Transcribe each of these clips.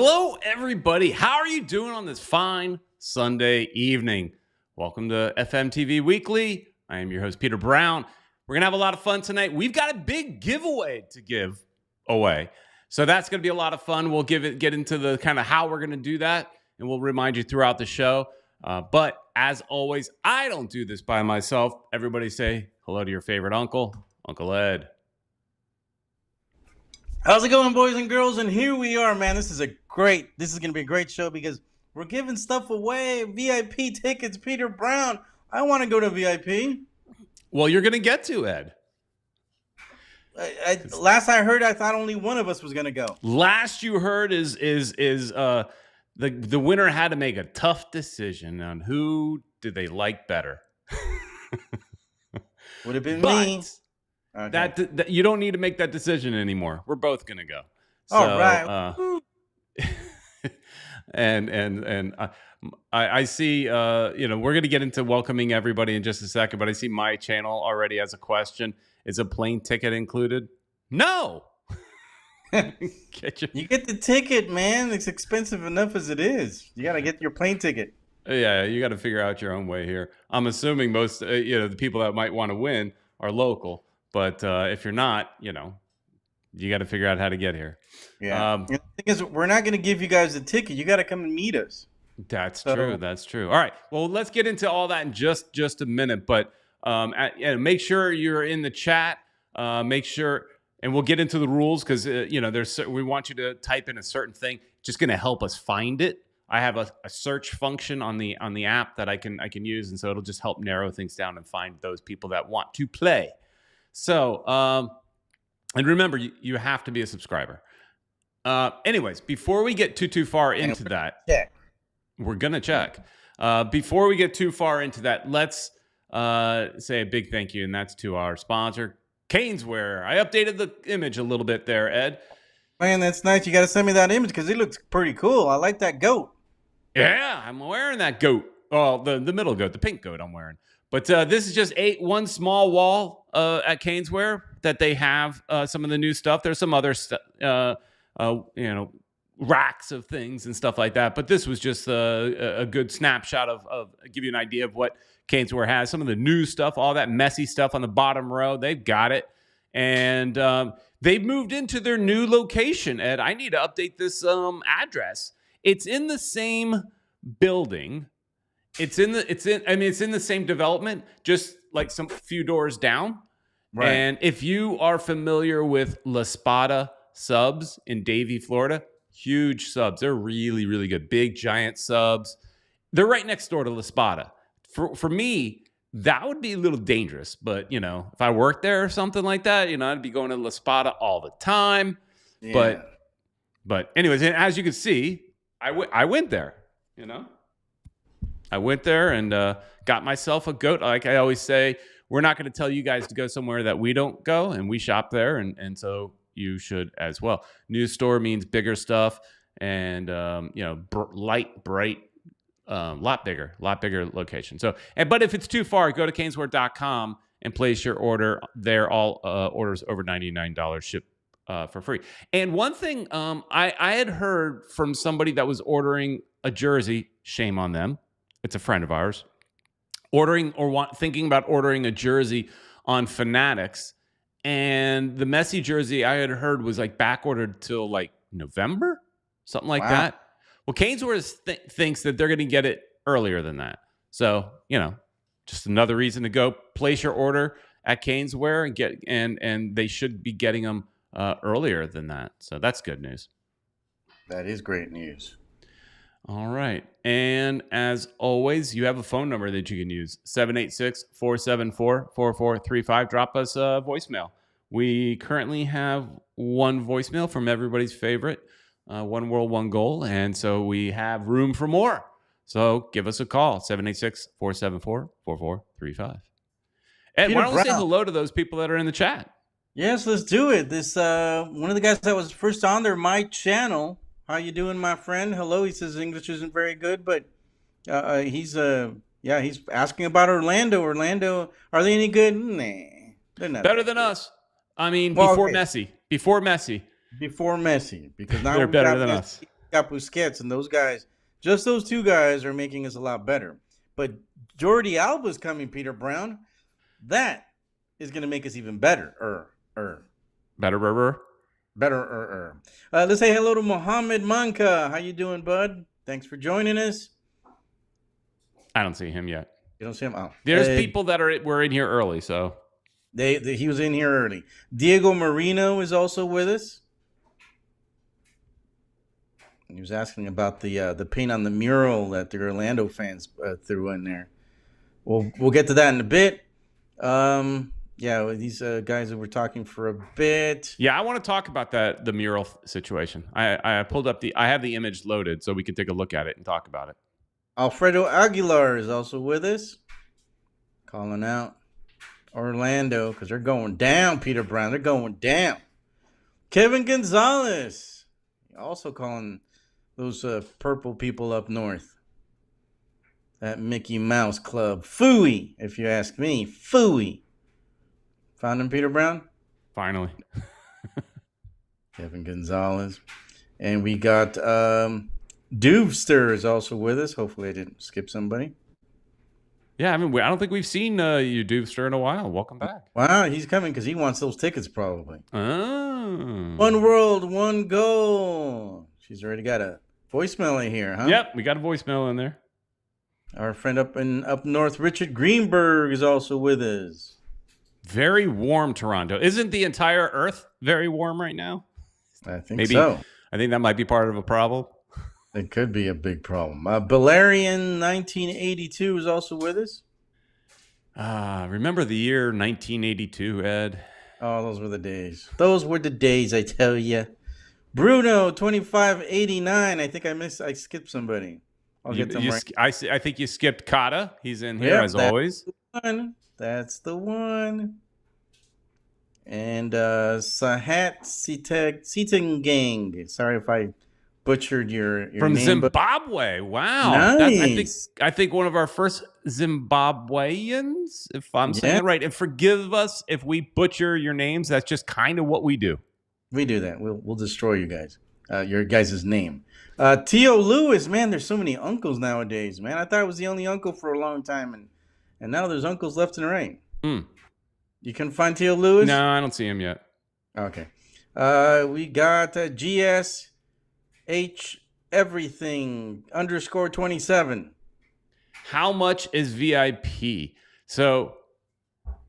Hello, everybody. How are you doing on this fine Sunday evening? Welcome to FMTV Weekly. I am your host, Peter Brown. We're going to have a lot of fun tonight. We've got a big giveaway to give away. So that's going to be a lot of fun. We'll get into the kind of how we're going to do that, and we'll remind you throughout the show. But as always, I don't do this by myself. Everybody say hello to your favorite uncle, Uncle Ed. How's it going, boys and girls? And here we are, man. This is going to be a great show because we're giving stuff away. VIP tickets, Peter Brown. I want to go to VIP. Well, you're going to get to, Ed. Last I heard, I thought only one of us was going to go. Last you heard is the winner had to make a tough decision on who did they like better. Would have been me. Okay. That you don't need to make that decision anymore. We're both gonna go. So, all right. I see. We're gonna get into welcoming everybody in just a second, but I see my channel already has a question. Is a plane ticket included? No. You get the ticket, man. It's expensive enough as it is. You gotta get your plane ticket. Yeah, you got to figure out your own way here. I'm assuming most, the people that might want to win are local. But if you're not, you got to figure out how to get here. Yeah. The thing is, we're not going to give you guys a ticket. You got to come and meet us. That's true. That's true. All right. Well, let's get into all that in just a minute. But make sure you're in the chat. Make sure, and we'll get into the rules because we want you to type in a certain thing. It's just going to help us find it. I have a search function on the app that I can use, and so it'll just help narrow things down and find those people that want to play. So, and remember, you have to be a subscriber. Anyways, before we get too far into that, we're going to check. Before we get too far into that, let's say a big thank you, and that's to our sponsor, Caneswear. I updated the image a little bit there, Ed. Man, that's nice. You got to send me that image because it looks pretty cool. I like that goat. Yeah, I'm wearing that goat. Oh, the middle goat, the pink goat I'm wearing. But this is just one small wall at Caneswear that they have some of the new stuff. There's some other racks of things and stuff like that. But this was just a good snapshot of give you an idea of what Caneswear has. Some of the new stuff, all that Messi stuff on the bottom row, they've got it. And they've moved into their new location, Ed. I need to update this address. It's in the same building. It's in the same development, just like some few doors down. Right. And if you are familiar with La Spada subs in Davie, Florida, huge subs. They're really, really good. Big, giant subs. They're right next door to La Spada. For me, that would be a little dangerous. But, if I worked there or something like that, I'd be going to La Spada all the time. Yeah. But anyways, and as you can see, I went there, I went there and got myself a goat. Like I always say, we're not going to tell you guys to go somewhere that we don't go, and we shop there, and so you should as well. New store means bigger stuff, and bright, lot bigger location. So, but if it's too far, go to caneswear.com and place your order there. All orders over $99 ship for free. And one thing I had heard from somebody that was ordering a jersey, shame on them. It's a friend of ours, thinking about ordering a jersey on Fanatics, and the Messi jersey I had heard was like back ordered till like November, something like that. Well, Caneswear thinks that they're going to get it earlier than that. So just another reason to go place your order at Caneswear and get and they should be getting them earlier than that. So that's good news. That is great news. All right. And as always, you have a phone number that you can use, 786-474-4435. Drop us a voicemail. We currently have one voicemail from everybody's favorite, One World, One Goal. And so we have room for more. So give us a call, 786-474-4435. Ed, why don't we say hello to those people that are in the chat? Yes, let's do it. This one of the guys that was first on there, my channel. How you doing, my friend? Hello. He says English isn't very good, but he's asking about Orlando. Orlando, are they any good? Nah, they're not better than us. I mean, before Messi, because now they're better than us. got Busquets, and those guys, just those two guys, are making us a lot better. But Jordi Alba's coming, Peter Brown. That is going to make us even better. Better. Let's say hello to Mohammed Manka. How you doing, bud? Thanks for joining us. I don't see him yet. You don't see him? Oh. There's people that were in here early, so. He was in here early. Diego Marino is also with us. He was asking about the paint on the mural that the Orlando fans threw in there. We'll get to that in a bit. Yeah, these guys that were talking for a bit. Yeah, I want to talk about the mural situation. I pulled up I have the image loaded so we can take a look at it and talk about it. Alfredo Aguilar is also with us, calling out Orlando because they're going down, Peter Brown. They're going down. Kevin Gonzalez also calling those purple people up north. That Mickey Mouse Club. Phooey, if you ask me. Phooey. Found him, Peter Brown? Finally. Kevin Gonzalez. And we got Doovster is also with us. Hopefully I didn't skip somebody. Yeah, I mean, I don't think we've seen you, Doovster, in a while. Welcome back. Wow, he's coming because he wants those tickets probably. Oh. One world, one goal. She's already got a voicemail in here, huh? Yep, we got a voicemail in there. Our friend up north, Richard Greenberg, is also with us. Very warm Toronto. Isn't the entire Earth very warm right now? I think so. I think that might be part of a problem. It could be a big problem. Balerian 1982 is also with us. Remember the year 1982, Ed? Oh, those were the days. Those were the days, I tell you. Bruno 2589. I think I skipped somebody. I'll get them right. I think you skipped Kata. He's in here as always. That's the one. And Sahat Sitting Gang. Sorry if I butchered your from name. Zimbabwe. Wow. Nice. I think one of our first Zimbabweans, if I'm saying it right. And forgive us if we butcher your names. That's just kind of what we do. We do that. We'll destroy you guys. Your guys' name. T.O. Lewis, man, there's so many uncles nowadays, man. I thought I was the only uncle for a long time, and now there's uncles left and right. You can find T.O. Lewis? No, I don't see him yet. Okay. We got GSH everything _27. How much is VIP? So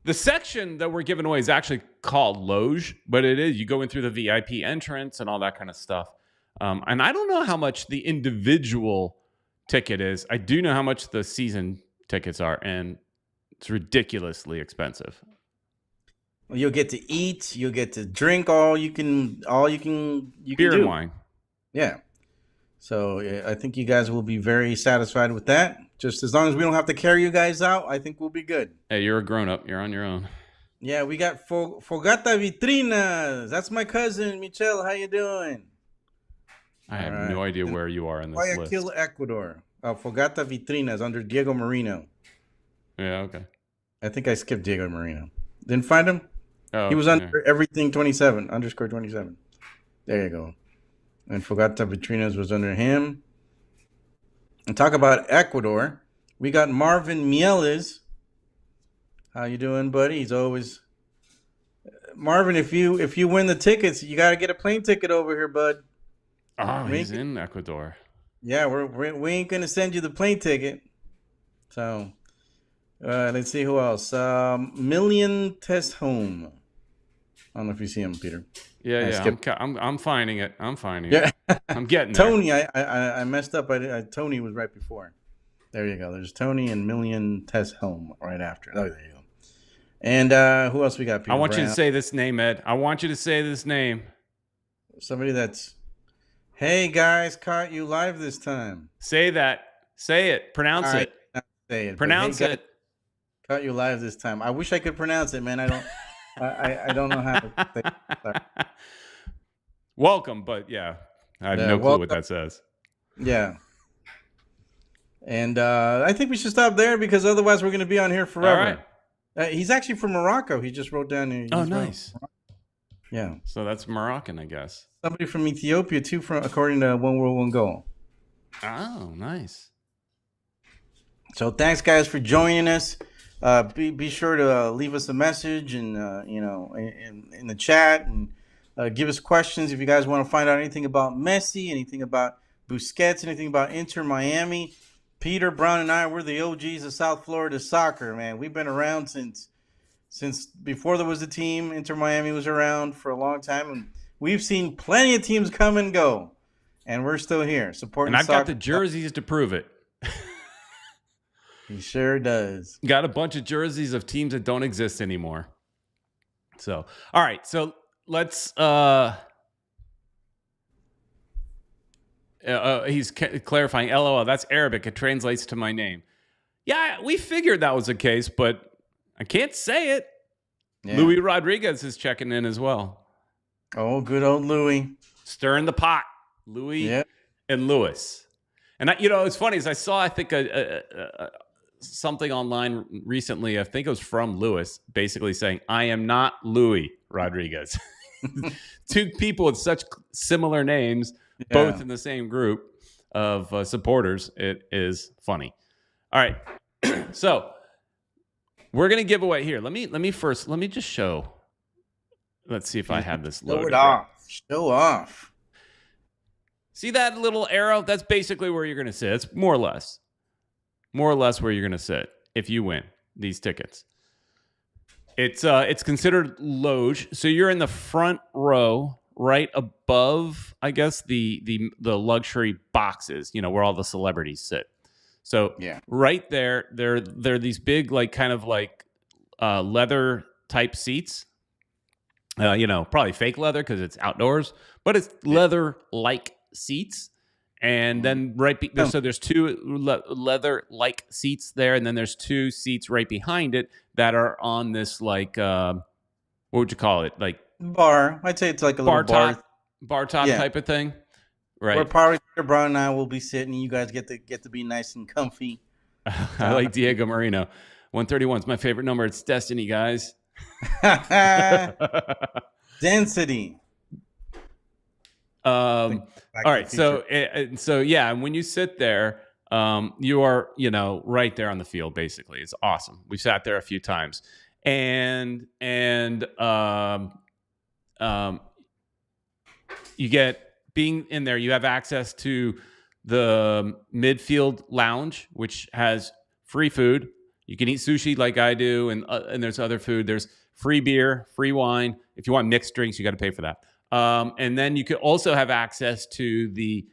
the section that we're giving away is actually called Loge, but it is, you go in through the VIP entrance and all that kind of stuff. And I don't know how much the individual ticket is. I do know how much the season tickets are, and it's ridiculously expensive. Well, you'll get to eat, you'll get to drink all you can Beer and wine. Yeah. So I think you guys will be very satisfied with that. Just as long as we don't have to carry you guys out, I think we'll be good. Hey, you're a grown-up. You're on your own. Yeah, we got Fogata Vitrinas. That's my cousin, Michelle. How you doing? I have no idea where you are in this list. Guayaquil, Ecuador. Fogata Vitrinas under Diego Marino. Yeah, okay. I think I skipped Diego Marino. Didn't find him? Oh, he was under everything 27, _27. There you go. And Fogata Vitrinas was under him. And talk about Ecuador. We got Marvin Mieles. How you doing, buddy? He's always Marvin. If you win the tickets, you got to get a plane ticket over here, bud. Oh, he's in Ecuador. Yeah, we ain't gonna send you the plane ticket. So let's see who else. Million Test Home. I don't know if you see him, Peter. Yeah. I'm finding it. I'm getting there. Tony, I messed up. Tony was right before. There you go. There's Tony and Million Test Home right after. Oh, there you go. And who else we got? Peter I want Brown. you to say this name, Ed. I want you to say this name. Somebody that's, hey guys, caught you live this time. Say that. Say it. Pronounce it. Say it. Pronounce hey, guys, it. Caught you live this time. I wish I could pronounce it, man. I don't. I don't know how to say it. Sorry. Welcome, but yeah, I have no clue what that says. Yeah. And I think we should stop there because otherwise we're going to be on here forever. All right. He's actually from Morocco. He just wrote down. Oh, nice. Yeah. So that's Moroccan, I guess. Somebody from Ethiopia too, from according to One World One Goal. Oh, nice. So thanks, guys, for joining us. Be sure to leave us a message and in the chat, and give us questions if you guys want to find out anything about Messi, anything about Busquets, anything about Inter Miami. Peter Brown and I, we're the OGs of South Florida soccer, man. We've been around since before there was a team. Inter Miami was around for a long time, and we've seen plenty of teams come and go, and we're still here supporting. And I've soccer. got the jerseys to prove it. He sure does. Got a bunch of jerseys of teams that don't exist anymore. So, all right. So let's. He's clarifying. LOL. That's Arabic. It translates to my name. Yeah, we figured that was the case, but I can't say it. Yeah. Louis Rodriguez is checking in as well. Oh, good old Louis. Stirring the pot. Louis and Louis. And it's funny is I saw, I think, something online recently. I think it was from Louis, basically saying, "I am not Louis Rodriguez." Two people with such similar names, both in the same group of supporters. It is funny. All right, so we're gonna give away here. Let me just show. Let's see if I have this loaded. Show it off. Show off. See that little arrow? That's basically where you're gonna sit. It's more or less where you're gonna sit if you win these tickets. It's considered loge, so you're in the front row, right above, I guess, the luxury boxes, where all the celebrities sit. So right there, they're these big, like, kind of like leather type seats. Probably fake leather because it's outdoors, but it's leather like seats. And then so there's two leather like seats there, and then there's two seats right behind it that are on this, like, what would you call it? Like bar. I'd say it's like a little bar top type of thing. Right. Where probably Brown and I will be sitting. You guys get to be nice and comfy. I like Diego Marino. 131 is my favorite number. It's destiny, guys. Density. All right. So yeah, and when you sit there, you are, right there on the field, basically. It's awesome. We sat there a few times, and you get, being in there, you have access to the midfield lounge, which has free food. You can eat sushi like I do, and there's other food. There's free beer, free wine. If you want mixed drinks, you got to pay for that. And then you could also have access to the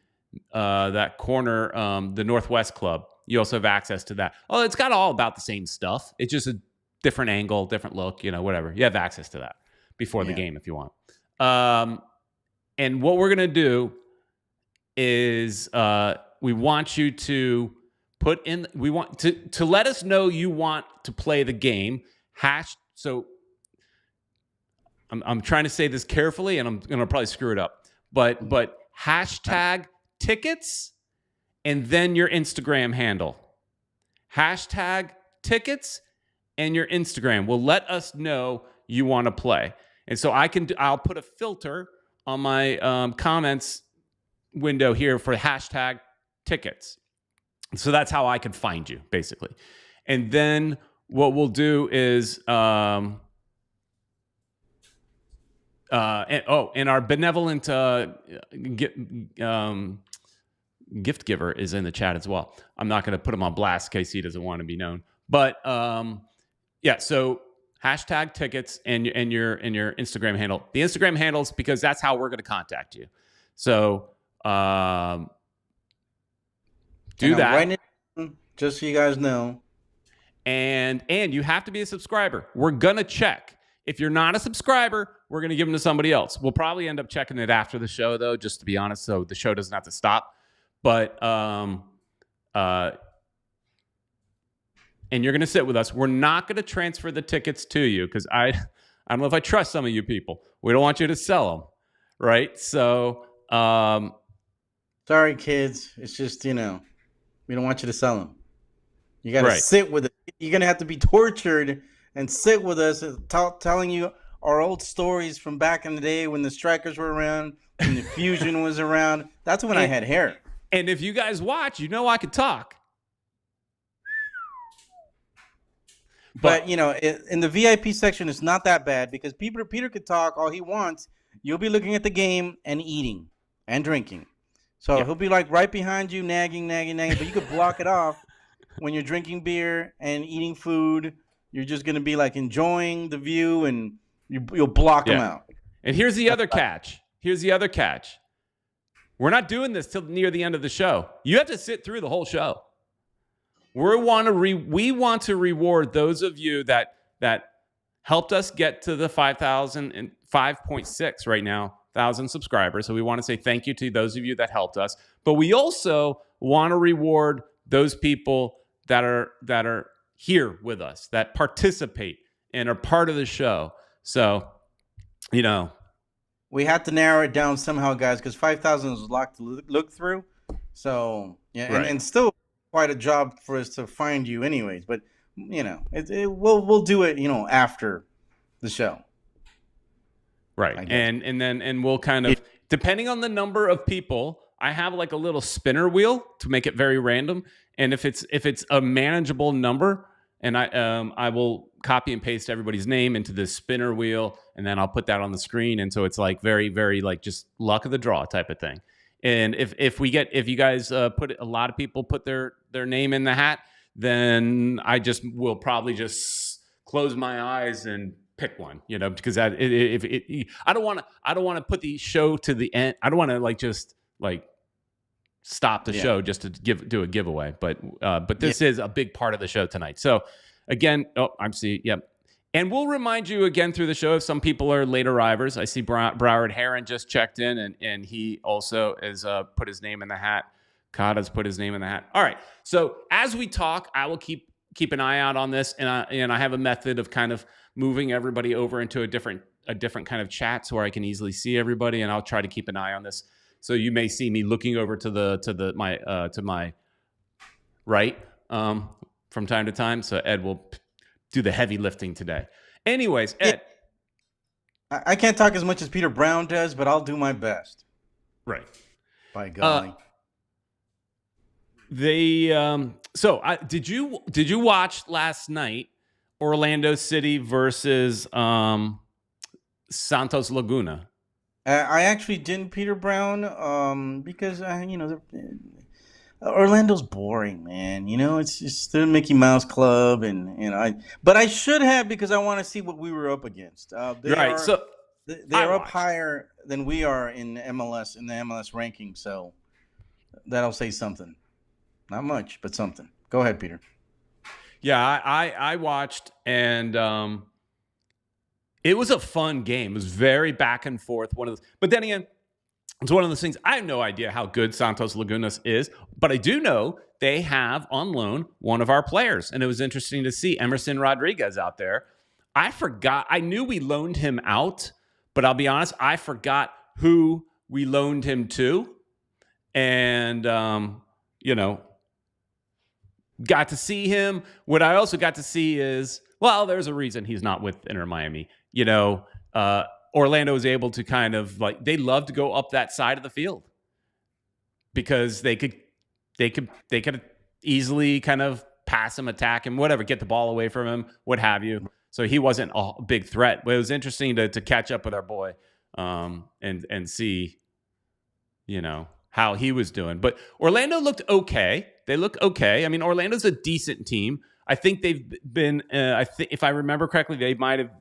that corner, the Northwest Club. You also have access to that. Oh, it's got all about the same stuff. It's just a different angle, different look, whatever. You have access to that before the game if you want. And what we're gonna do is we want you to put in. We want to let us know you want to play the game. So I'm trying to say this carefully, and I'm gonna probably screw it up. But hashtag tickets, and then your Instagram handle. Hashtag tickets and your Instagram will let us know you want to play. And so I'll put a filter on my comments window here for hashtag tickets. So that's how I can find you, basically. And then what we'll do is, and our benevolent gift giver is in the chat as well. I'm not going to put him on blast in case he doesn't want to be known. But so hashtag tickets and your Instagram handle. The Instagram handles, because that's how we're going to contact you. So do that. Write it down, just so you guys know. And you have to be a subscriber. We're going to check. If you're not a subscriber, we're going to give them to somebody else. We'll probably end up checking it after the show, though, just to be honest, so the show doesn't have to stop. But and you're going to sit with us. We're not going to transfer the tickets to you because I don't know if I trust some of you people. We don't want you to sell them, right? So, sorry, kids. It's just, we don't want you to sell them. You got to sit with it. You're going to have to be tortured and sit with us, telling you our old stories from back in the day when the Strikers were around, when the Fusion was around. That's when I had hair. And if you guys watch, you know I could talk. But you know, in the VIP section, it's not that bad because Peter could talk all he wants. You'll be looking at the game and eating and drinking. So he'll be like right behind you, nagging. But you could block it off when you're drinking beer and eating food. You're just gonna be like enjoying the view, and you'll block them out. And here's the other catch. We're not doing this till near the end of the show. You have to sit through the whole show. We want to reward those of you that helped us get to the 5.6 right now, 1,000 subscribers. So we want to say thank you to those of you that helped us. But we also want to reward those people that are here with us, that participate and are part of the show. So, you know, we had to narrow it down somehow, guys, because 5,000 is a lot to look through. So yeah, right. and still quite a job for us to find you, anyways. But you know, we'll do it, you know, after the show, right? And we'll kind of, depending on the number of people, I have like a little spinner wheel to make it very random. And if it's a manageable number, and I will copy and paste everybody's name into this spinner wheel, and then I'll put that on the screen. And so it's like very, very like just luck of the draw type of thing. And if you guys put a lot of people put their name in the hat, then I will probably just close my eyes and pick one, you know, because I don't want to put the show to the end. I don't want to just stop the show just to do a giveaway. But this is a big part of the show tonight. So again, yep. And we'll remind you again through the show if some people are late arrivers. I see Broward Heron just checked in, and he also has put his name in the hat. Kata's put his name in the hat. All right. So as we talk, I will keep an eye out on this, and I have a method of kind of moving everybody over into a different kind of chat so where I can easily see everybody, and I'll try to keep an eye on this. So you may see me looking over to my right from time to time. So Ed will do the heavy lifting today. Anyways, Ed. I can't talk as much as Peter Brown does, but I'll do my best. Right. By golly. Did you watch last night Orlando City versus Santos Laguna? I actually didn't, Peter Brown, because Orlando's boring, man. You know, it's just the Mickey Mouse Club, but I should have, because I want to see what we were up against. They're up higher than we are in the MLS ranking, so that'll say something. Not much, but something. Go ahead, Peter. Yeah, I watched, and it was a fun game. It was very back and forth. But then again, it's one of those things. I have no idea how good Santos Laguna is, but I do know they have on loan one of our players, and it was interesting to see Emerson Rodriguez out there. I forgot. I knew we loaned him out, but I'll be honest, I forgot who we loaned him to, and got to see him. What I also got to see is, well, there's a reason he's not with Inter Miami. Orlando is able to kind of they love to go up that side of the field because they could easily kind of pass him, attack him, whatever, get the ball away from him, what have you. So he wasn't a big threat, but it was interesting to catch up with our boy and see, how he was doing. But Orlando looked okay. They look okay. I mean, Orlando's a decent team. I think they've been, if I remember correctly, they might have,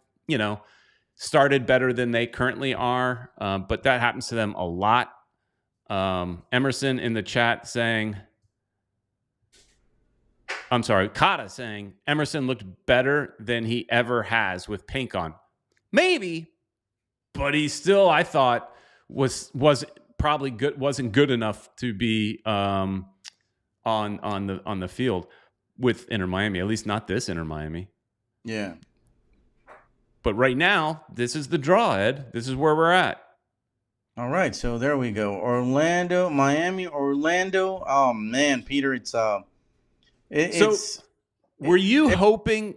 started better than they currently are. But that happens to them a lot. Emerson in the chat saying, Kata saying, Emerson looked better than he ever has with pink on. Maybe, but he still, I thought, was probably good, wasn't good enough to be on the field with Inter Miami, at least not this Inter Miami. Yeah. But right now, this is the draw, Ed. This is where we're at. All right, so there we go. Orlando, Miami, Orlando. Oh man, Peter, were you hoping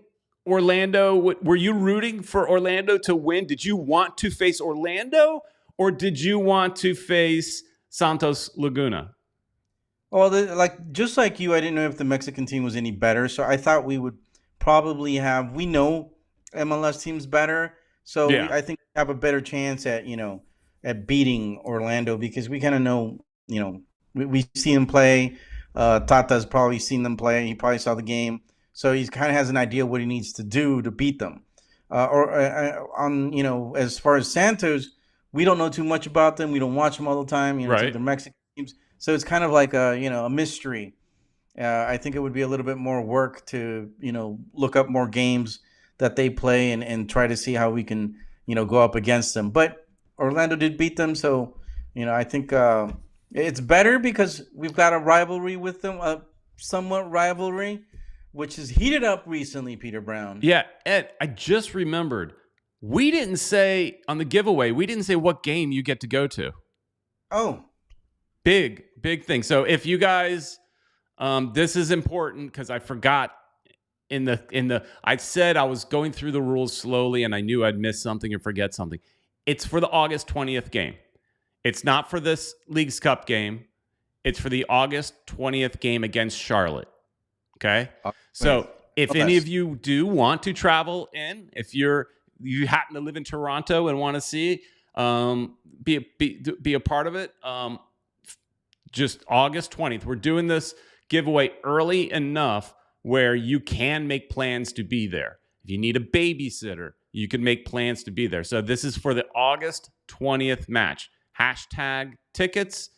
Orlando? Were you rooting for Orlando to win? Did you want to face Orlando, or did you want to face Santos Laguna? Well, just like you, I didn't know if the Mexican team was any better, so I thought we would probably have. We know MLS teams better, so Yeah. I think we have a better chance at at beating Orlando because we kind of know we see them play. Tata's probably seen them play. He probably saw the game, so he kind of has an idea what he needs to do to beat them. On as far as Santos, we don't know too much about them. We don't watch them all the time. Right. The Mexican teams. So it's kind of like a mystery. I think it would be a little bit more work to look up more games that they play and try to see how we can go up against them. But Orlando did beat them, so I think it's better because we've got a rivalry with them, a somewhat rivalry, which has heated up recently. Peter Brown. Yeah, Ed, I just remembered we didn't say on the giveaway. We didn't say what game you get to go to. Oh. Big thing. So if you guys, this is important because I forgot I said I was going through the rules slowly and I knew I'd miss something or forget something. It's for the August 20th game. It's not for this Leagues Cup game. It's for the August 20th game against Charlotte. Okay. So if any of you do want to travel in, if you happen to live in Toronto and want to see, be a part of it, just August 20th. We're doing this giveaway early enough where you can make plans to be there. If you need a babysitter, you can make plans to be there. So this is for the August 20th match. Hashtag tickets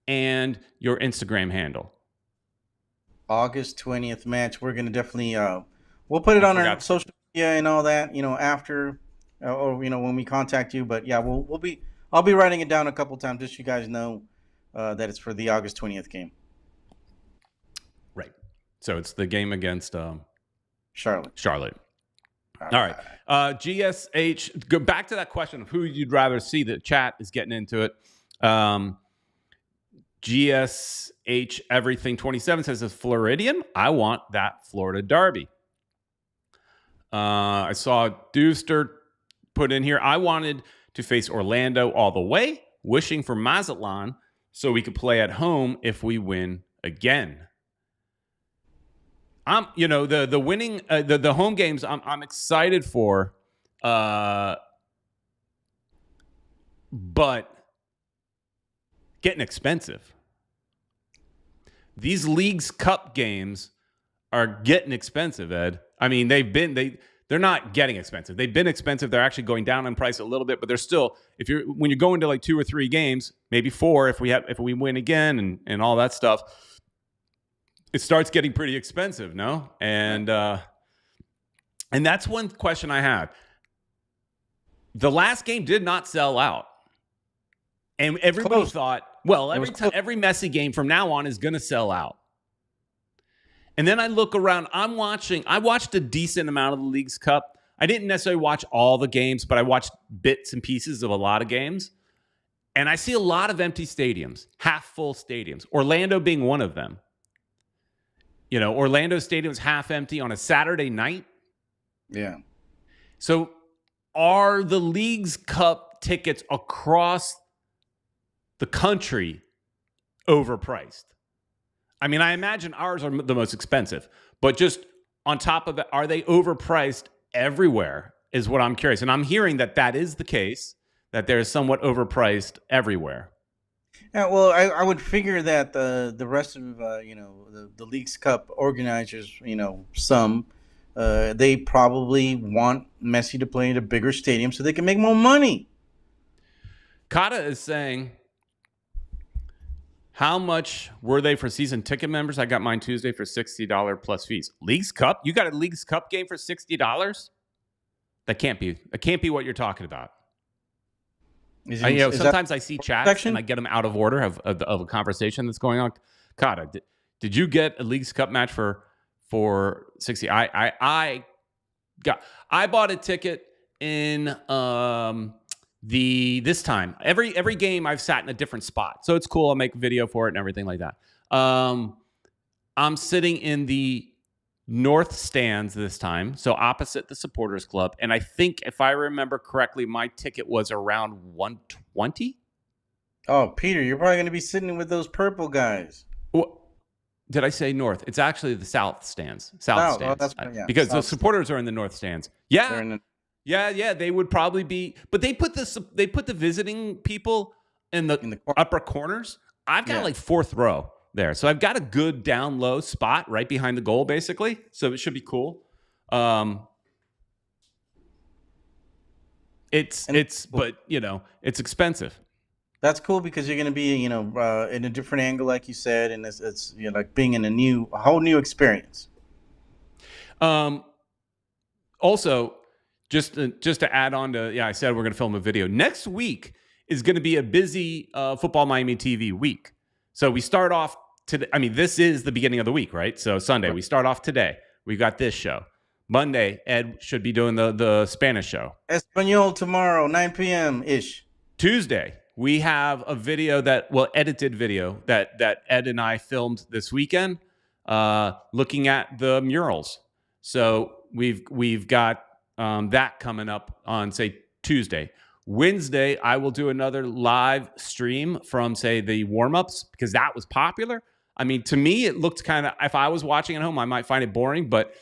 and your Instagram handle. August 20th match. We're going to definitely, we'll put it on our social media and all that, after, or, when we contact you. But yeah, I'll be writing it down a couple times just so you guys know that it's for the August 20th game. Right. So it's the game against Charlotte. All right. GSH, go back to that question of who you'd rather see. The chat is getting into it. GSH Everything 27 says, Floridian, I want that Florida Derby. I saw Dooster put in here, I wanted to face Orlando all the way, wishing for Mazatlan so we could play at home if we win again. The winning the home games I'm excited for, but getting expensive. These Leagues Cup games are getting expensive, Ed. I mean, they're not getting expensive. They've been expensive. They're actually going down in price a little bit, but they're still, when you're going to like 2 or 3 games, maybe 4 if we win again and all that stuff, it starts getting pretty expensive, no? And that's one question I have. The last game did not sell out. And everybody thought, well, every Messi game from now on is going to sell out. And then I look around. I watched a decent amount of the Leagues Cup. I didn't necessarily watch all the games, but I watched bits and pieces of a lot of games. And I see a lot of empty stadiums, half full stadiums. Orlando being one of them. Orlando Stadium's half empty on a Saturday night. Yeah. So are the Leagues Cup tickets across the country overpriced? I mean, I imagine ours are the most expensive, but just on top of it, are they overpriced everywhere is what I'm curious. And I'm hearing that is the case, that they're somewhat overpriced everywhere. Yeah, well, I would figure that the rest of the Leagues Cup organizers, they probably want Messi to play in a bigger stadium so they can make more money. Kata is saying, how much were they for season ticket members? I got mine Tuesday for $60 plus fees. Leagues Cup? You got a Leagues Cup game for $60? That can't be what you're talking about. Sometimes I see chats and I get them out of order of a conversation that's going on. Kata, did you get a Leagues Cup match for $60? I bought a ticket in this time. Every game I've sat in a different spot, so it's cool. I'll make a video for it and everything like that. I'm sitting in the north stands this time, so opposite the supporters club. And I think, if I remember correctly, my ticket was around 120. Oh, Peter, you're probably going to be sitting with those purple guys. What did I say? North? It's actually the south stands. South. Stands. Oh, that's yeah. Because South the supporters are in the north stands. Yeah. Yeah. They would probably be, but they put the visiting people in the upper corners. I've got like fourth row there, so I've got a good down low spot right behind the goal, basically. So it should be cool. But it's expensive. That's cool because you're going to be, in a different angle, like you said, and it's like being in a whole new experience. Also, just to add on to, I said we're going to film a video. Next week is going to be a busy Football Miami TV week. So we start off today. I mean, this is the beginning of the week, right? So Sunday, we start off today. We got this show. Monday, Ed should be doing the Spanish show. Espanol tomorrow, 9 p.m.-ish. Tuesday, we have a video edited video that Ed and I filmed this weekend, looking at the murals. So we've got that coming up on, say, Tuesday. Wednesday, I will do another live stream from, say, the warm-ups, because that was popular. I mean, to me, it looked kind of, if I was watching at home, I might find it boring, but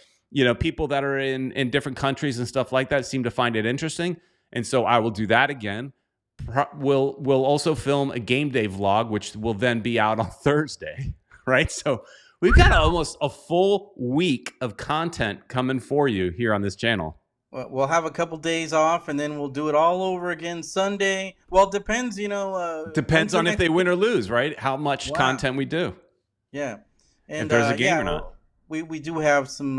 people that are in different countries and stuff like that seem to find it interesting. And so I will do that again. We'll also film a game day vlog, which will then be out on Thursday, right? So we've got almost a full week of content coming for you here on this channel. We'll have a couple days off, and then we'll do it all over again Sunday. Well, it depends, Depends on if they win or lose, right? How much content we do. Yeah. And if there's a game or not. We do have some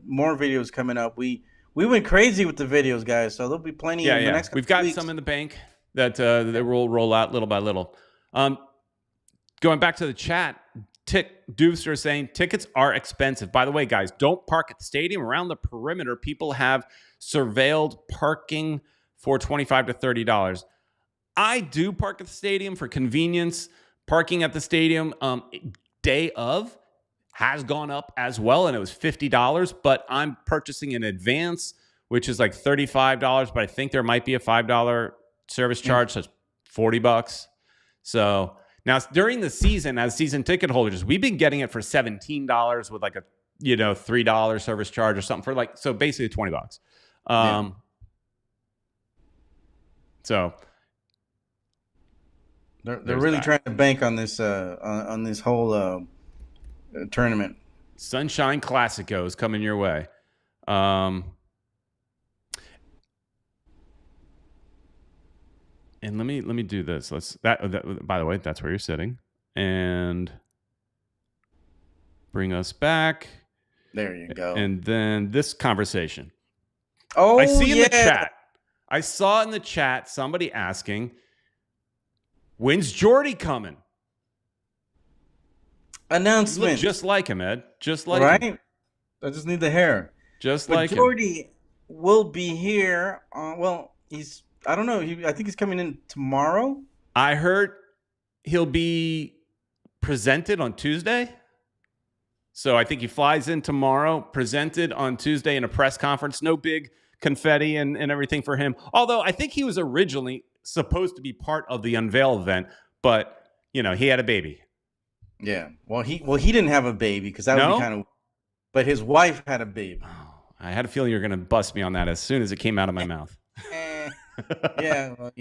more videos coming up. We went crazy with the videos, guys, so there'll be plenty in the next couple We've got weeks. some in the bank that will roll out little by little. Going back to the chat, Doofster is saying tickets are expensive. By the way, guys, don't park at the stadium. Around the perimeter, people have surveilled parking for $25 to $30. I do park at the stadium for convenience. Parking at the stadium day of has gone up as well, and it was $50, but I'm purchasing in advance, which is like $35, but I think there might be a $5 service charge, so it's $40. So now during the season, as season ticket holders, we've been getting it for $17 with like a $3 service charge or something, for so basically $20. So they're really trying to bank on this whole tournament. Sunshine Classico is coming your way. And let me do this. That by the way, that's where you're sitting. And bring us back. There you go. And then this conversation. Oh, I see in the chat. I saw in the chat somebody asking, when's Jordi coming? Announcement. You look just like him, Ed. Just like him. I just need the hair. Like Jordi will be here. I don't know. I think he's coming in tomorrow. I heard he'll be presented on Tuesday. So I think he flies in tomorrow, presented on Tuesday in a press conference. No big confetti and everything for him. Although I think he was originally supposed to be part of the unveil event, but he had a baby. Yeah. Well, he didn't have a baby because that would be kind of. But his wife had a baby. Oh, I had a feeling you were going to bust me on that as soon as it came out of my mouth. Yeah, well,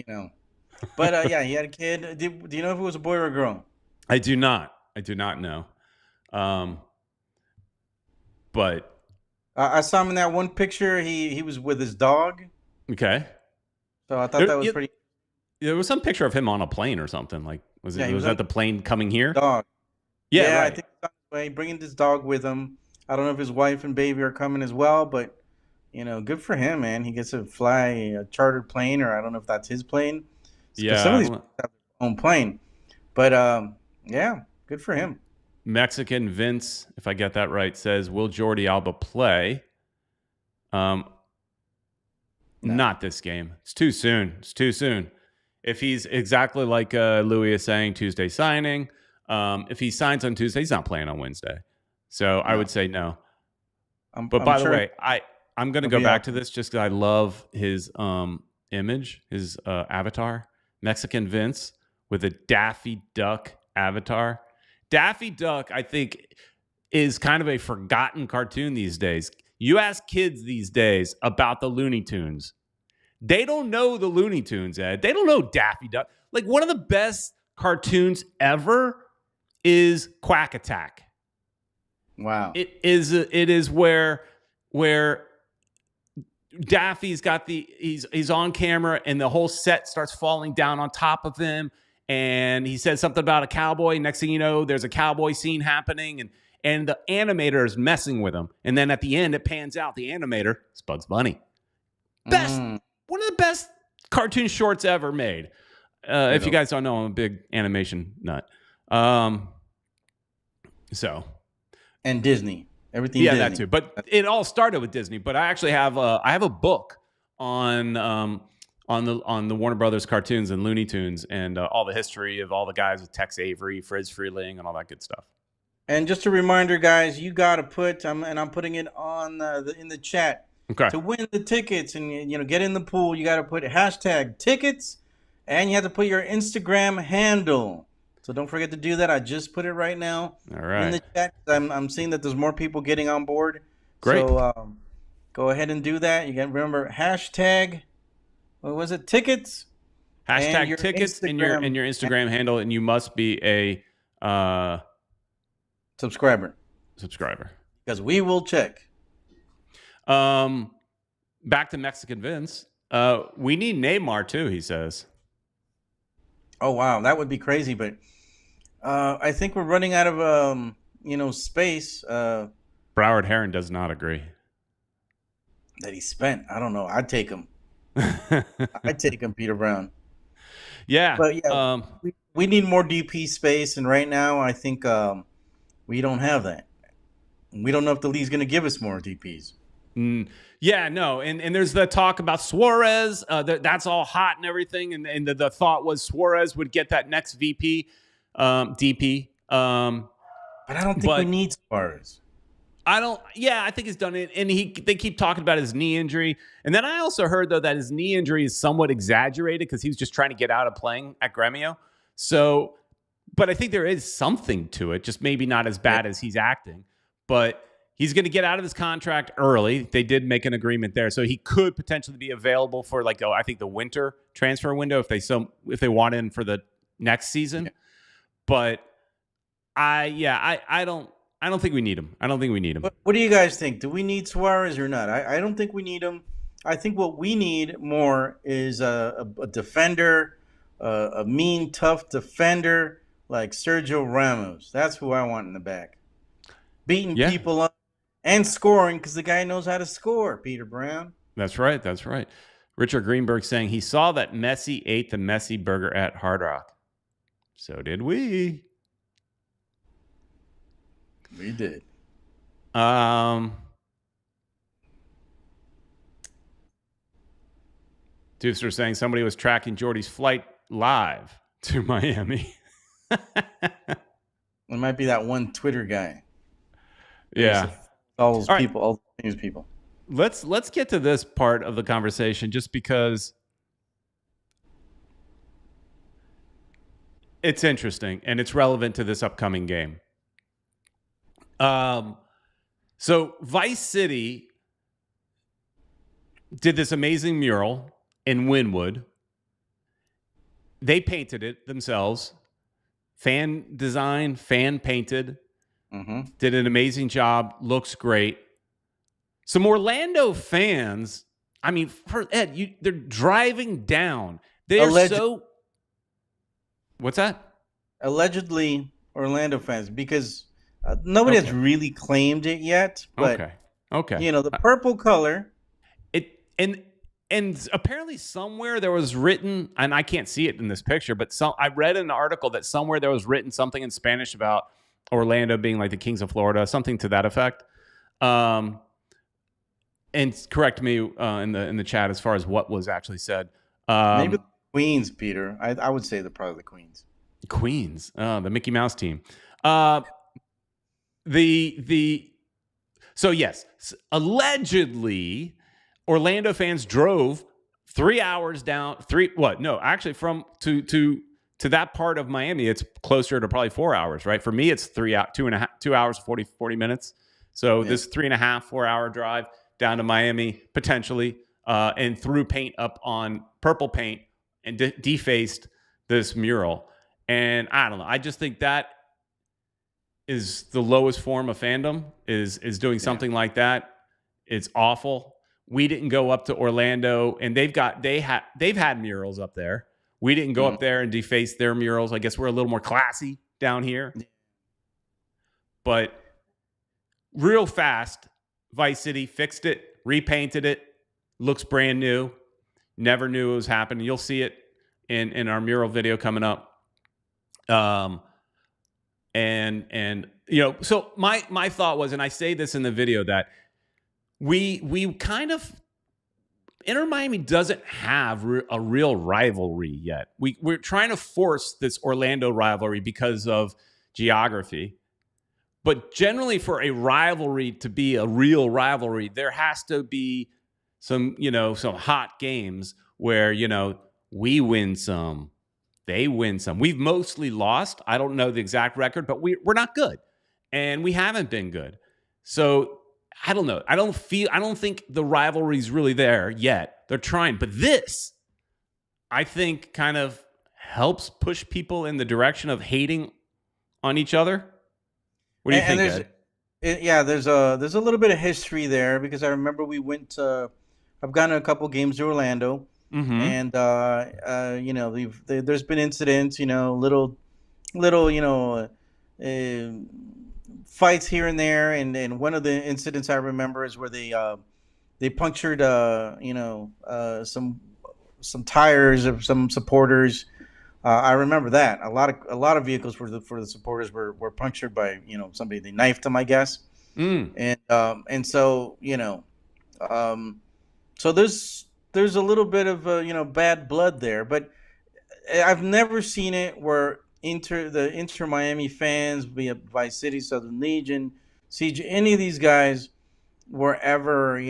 But he had a kid. Do you know if it was a boy or a girl? I do not know. But I saw him in that one picture. He was with his dog. Okay. So I thought that was pretty. There was some picture of him on a plane or something. Like, was that the plane coming here? Dog. Yeah, right. I think he's on his way, bringing this dog with him. I don't know if his wife and baby are coming as well, but good for him, man. He gets to fly a chartered plane, or I don't know if that's his plane. Yeah, some of these have their own plane, but good for him. Mexican Vince, if I get that right, says, "Will Jordi Alba play?" No. Not this game. It's too soon. If he's exactly like Louis is saying, Tuesday signing. If he signs on Tuesday, he's not playing on Wednesday. So I would say no. But I'm by the sure way, I'm going to it'll go be back to awesome. this just because I love his image, his avatar, Mexican Vince with a Daffy Duck avatar. Daffy Duck, I think, is kind of a forgotten cartoon these days. You ask kids these days about the Looney Tunes. They don't know the Looney Tunes, Ed. They don't know Daffy Duck. Like, one of the best cartoons ever is Quack Attack. Wow. It is where Daffy's got he's on camera and the whole set starts falling down on top of him, and he says something about a cowboy. Next thing you know, there's a cowboy scene happening, and the animator is messing with him. And then at the end, it pans out the animator is Bugs Bunny. One of the best cartoon shorts ever made. If you guys don't know, I'm a big animation nut. And Disney. Everything Yeah, Disney. that too. But it all started with Disney. But I actually have a book on the Warner Brothers cartoons and Looney Tunes and all the history of all the guys with Tex Avery, Fritz Freleng, and all that good stuff. And just a reminder, guys, you got to put I'm putting it on in the chat. Okay. To win the tickets and get in the pool, you got to put #tickets, and you have to put your Instagram handle. So don't forget to do that. I just put it right now in the chat. I'm seeing that there's more people getting on board. Great. So go ahead and do that. You got to remember what was it? Tickets. #tickets in your Instagram handle, and you must be a subscriber. Because we will check. Back to Mexican Vince. We need Neymar too, he says. Oh wow, that would be crazy, but I think we're running out of space. Broward Heron does not agree. That he spent. I don't know. I'd take him. I'd take him, Peter Brown. Yeah. But yeah, we need more DP space, and right now I think we don't have that. We don't know if the league's going to give us more DPs. Yeah, no, and there's the talk about Suarez. That's all hot and everything, and the thought was Suarez would get that next DP. But I don't think we need Suarez. I think he's done it, and they keep talking about his knee injury, and then I also heard though that his knee injury is somewhat exaggerated because he was just trying to get out of playing at Gremio. So, but I think there is something to it, just maybe not as bad as he's acting, but. He's going to get out of his contract early. They did make an agreement there, so he could potentially be available for I think the winter transfer window if they want him for the next season. Yeah. But I don't think we need him. I don't think we need him. What do you guys think? Do we need Suarez or not? I don't think we need him. I think what we need more is a defender, a mean, tough defender like Sergio Ramos. That's who I want in the back, beating people up. And scoring because the guy knows how to score, Peter Brown. That's right. Richard Greenberg saying he saw that Messi ate the Messi burger at Hard Rock. So did we. We did. Deucer saying somebody was tracking Jordi's flight live to Miami. It might be that one Twitter guy. Yeah. All those people, all the news people. Let's get to this part of the conversation just because it's interesting and it's relevant to this upcoming game. So Vice City did this amazing mural in Wynwood. They painted it themselves. Fan design, fan painted. Mm-hmm. Did an amazing job. Looks great. Some Orlando fans, I mean, for Ed, they're driving down. What's that? Allegedly Orlando fans, because nobody has really claimed it yet. But, okay. The purple color. And apparently somewhere there was written, and I can't see it in this picture, but I read an article that somewhere there was written something in Spanish about Orlando being like the Kings of Florida, something to that effect. And correct me in the chat as far as what was actually said. Maybe the Queens, Peter. I would say they're probably the Queens. The Mickey Mouse team. So yes, allegedly, Orlando fans drove 3 hours down. Actually, from to that part of Miami, it's closer to probably 4 hours, right? For me, it's 2 hours, 40 minutes. So this 3.5, 4 hour drive down to Miami, potentially, and threw paint up on purple paint and defaced this mural. And I don't know. I just think that is the lowest form of fandom, is doing something like that. It's awful. We didn't go up to Orlando, and they've had murals up there. We didn't go up there and deface their murals. I guess we're a little more classy down here. But real fast, Vice City fixed it, repainted it, looks brand new. Never knew it was happening. You'll see it in our mural video coming up. And so my thought was, and I say this in the video, that we kind of, Inter Miami doesn't have a real rivalry yet. We're trying to force this Orlando rivalry because of geography. But generally, for a rivalry to be a real rivalry, there has to be some hot games where, we win some, they win some. We've mostly lost. I don't know the exact record, but we're not good. And we haven't been good. So I don't know. I don't think the rivalry's really there yet. They're trying. But this, I think, kind of helps push people in the direction of hating on each other. What do you think, Ed? There's a little bit of history there, because I remember we went to, I've gone to a couple games to Orlando, and there's been incidents, little fights here and there, and one of the incidents I remember is where they punctured some tires of some supporters. I remember that a lot of vehicles for the supporters were punctured by somebody. They knifed them, I guess. And so so there's a little bit of bad blood there, but I've never seen it where the Inter Miami fans, be it Vice City, Southern Legion, Siege, any of these guys were ever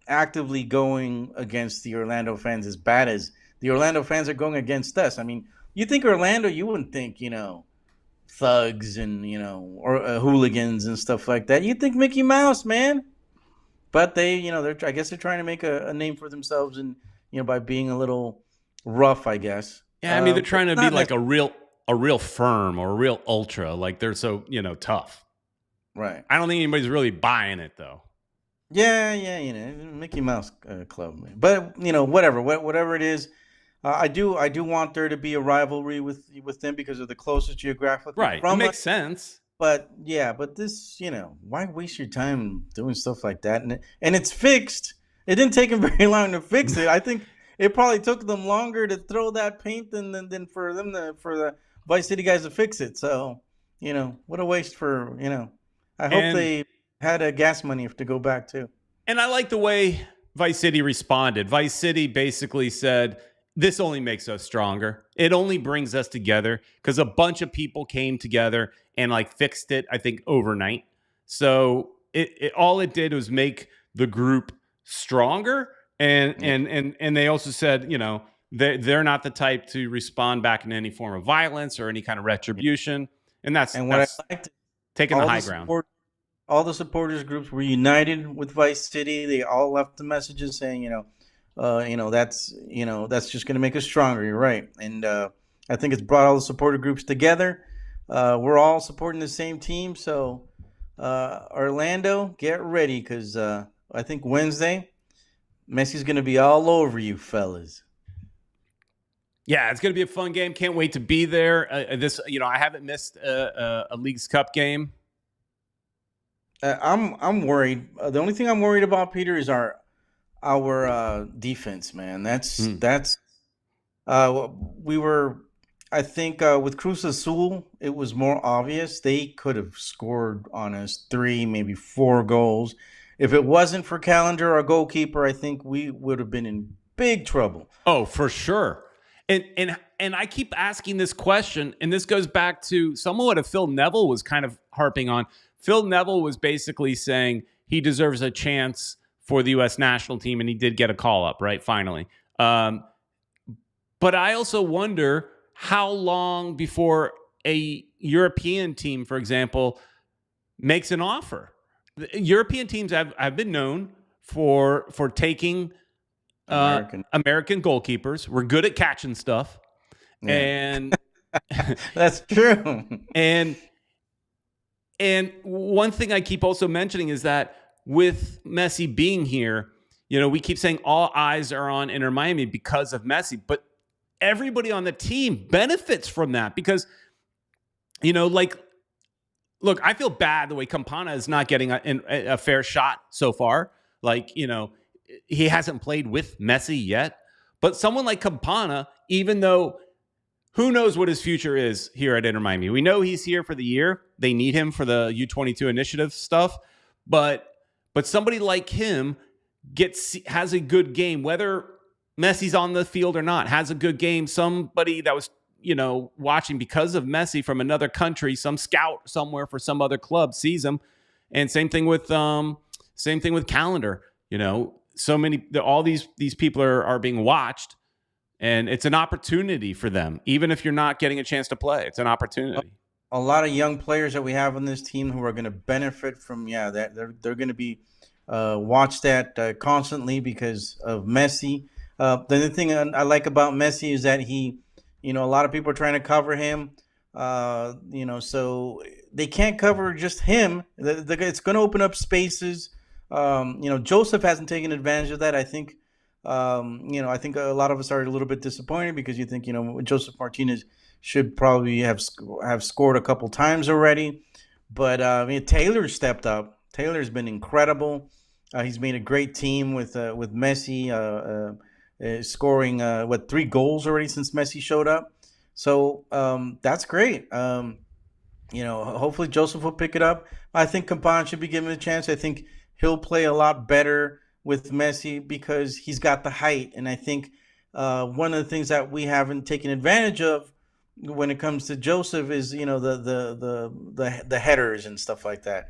actively going against the Orlando fans as bad as the Orlando fans are going against us. I mean, you think Orlando, you wouldn't think, thugs and, or hooligans and stuff like that. You think Mickey Mouse, man. But they, I guess they're trying to make a name for themselves, and, by being a little rough, I guess. Yeah, I mean, they're trying to be like a real firm or a real ultra. Like, they're so, tough. Right. I don't think anybody's really buying it, though. Yeah, Mickey Mouse Club, man. But, whatever it is, I do want there to be a rivalry with them because of the closest geographically. Right, it makes sense. But this, why waste your time doing stuff like that? And it's fixed. It didn't take them very long to fix it. I think it probably took them longer to throw that paint than for the Vice City guys to fix it. So, what a waste for, I hope they had a gas money to go back to. And I like the way Vice City responded. Vice City basically said, this only makes us stronger. It only brings us together, because a bunch of people came together and fixed it, I think, overnight. So all it did was make the group stronger. And they also said, they're not the type to respond back in any form of violence or any kind of retribution. And that's what I liked, taking the high ground. All the supporters groups were united with Vice City. They all left the messages saying, that's just going to make us stronger. You're right. And I think it's brought all the supporter groups together. We're all supporting the same team. So Orlando, get ready, because I think Wednesday, Messi's going to be all over you fellas. Yeah, it's going to be a fun game. Can't wait to be there. I haven't missed a Leagues Cup game. I'm worried. The only thing I'm worried about, Peter, is our defense, man. We were, I think, with Cruz Azul, it was more obvious. They could have scored on us 3, maybe 4 goals. If it wasn't for Calendar, our goalkeeper, I think we would have been in big trouble. Oh, for sure. And I keep asking this question, and this goes back to somewhat of Phil Neville was kind of harping on. Phil Neville was basically saying he deserves a chance for the U.S. national team, and he did get a call up, right? Finally. But I also wonder how long before a European team, for example, makes an offer. European teams have been known for taking American goalkeepers. We're good at catching stuff. Yeah. And that's true. And one thing I keep also mentioning is that with Messi being here, we keep saying all eyes are on Inter Miami because of Messi, but everybody on the team benefits from that because, look, I feel bad the way Campana is not getting a fair shot so far. He hasn't played with Messi yet, but someone like Campana, even though who knows what his future is here at Inter Miami. We know he's here for the year. They need him for the U22 initiative stuff, but somebody like him has a good game, whether Messi's on the field or not, has a good game. Somebody that was, watching because of Messi from another country, some scout somewhere for some other club sees him. And same thing with Calendar, so many, all these people are being watched, and it's an opportunity for them. Even if you're not getting a chance to play, it's an opportunity. A lot of young players that we have on this team who are going to benefit from, that they're going to be watched at constantly because of Messi. The other thing I like about Messi is that he, a lot of people are trying to cover him, so they can't cover just him. It's going to open up spaces. Joseph hasn't taken advantage of that. I think, I think a lot of us are a little bit disappointed because you think, Joseph Martinez should probably have scored a couple times already. But, Taylor stepped up. Taylor's been incredible. He's made a great team with Messi, scoring 3 goals already since Messi showed up. So that's great. Hopefully Joseph will pick it up. I think Campana should be given a chance. I think he'll play a lot better with Messi because he's got the height. And I think one of the things that we haven't taken advantage of when it comes to Joseph is, the headers and stuff like that.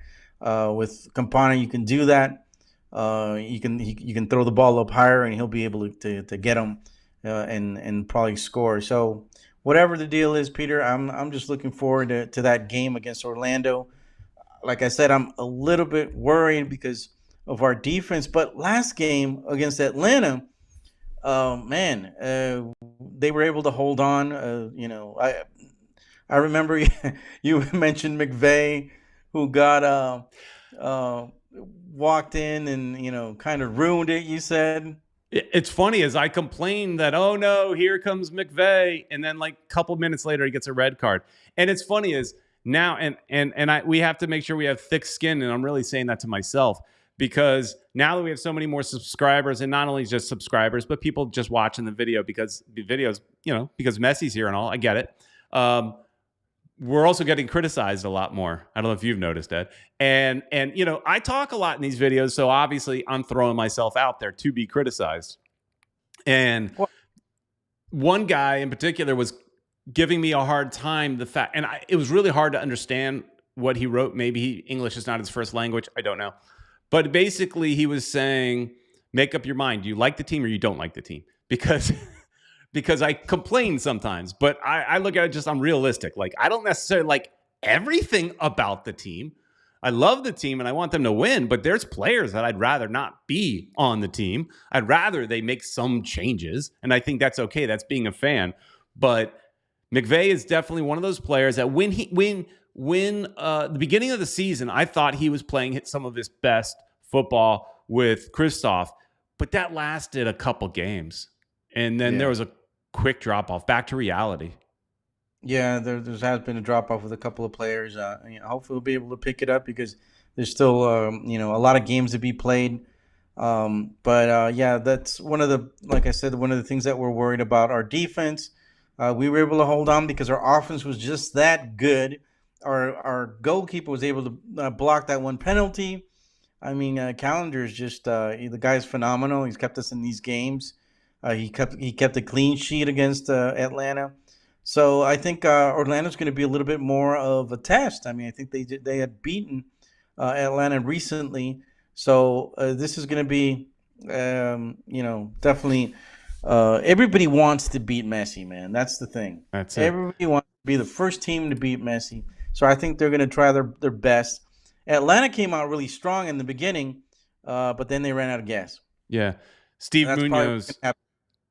With Campana, you can do that. You can throw the ball up higher, and he'll be able to get him and probably score. So whatever the deal is, Peter, I'm just looking forward to that game against Orlando. Like I said, I'm a little bit worried because of our defense. But last game against Atlanta, they were able to hold on. I remember you mentioned McVay, who got walked in and kind of ruined it. You said it's funny as I complained that, oh no, here comes McVay, and then like a couple minutes later he gets a red card. And it's funny is now we have to make sure we have thick skin, and I'm really saying that to myself because now that we have so many more subscribers, and not only just subscribers but people just watching the video because because Messi's here and all, I get it. We're also getting criticized a lot more. I don't know if you've noticed that. And I talk a lot in these videos, so obviously I'm throwing myself out there to be criticized. And one guy in particular was giving me a hard time. It was really hard to understand what he wrote. Maybe English is not his first language. I don't know. But basically he was saying, make up your mind. Do you like the team or you don't like the team? Because I complain sometimes, but I look at it I'm realistic. Like, I don't necessarily like everything about the team. I love the team and I want them to win, but there's players that I'd rather not be on the team. I'd rather they make some changes, and I think that's okay. That's being a fan. But McVay is definitely one of those players that when the beginning of the season, I thought he was playing some of his best football with Kristoff, but that lasted a couple games. And then there was a quick drop off back to reality. Yeah, there has been a drop off with a couple of players. Hopefully we'll be able to pick it up because there's still a lot of games to be played. That's one of the things that we're worried about. Our defense, we were able to hold on because our offense was just that good. Our goalkeeper was able to block that one penalty. I mean, Calendar is just the guy's phenomenal. He's kept us in these games. He kept a clean sheet against Atlanta. So I think Orlando's going to be a little bit more of a test. I mean, I think they had beaten Atlanta recently. So this is going to be, definitely. Everybody wants to beat Messi, man. That's the thing. That's it. Everybody wants to be the first team to beat Messi. So I think they're going to try their best. Atlanta came out really strong in the beginning, but then they ran out of gas. Yeah. Steve That's probably what's Munoz. gonna happen.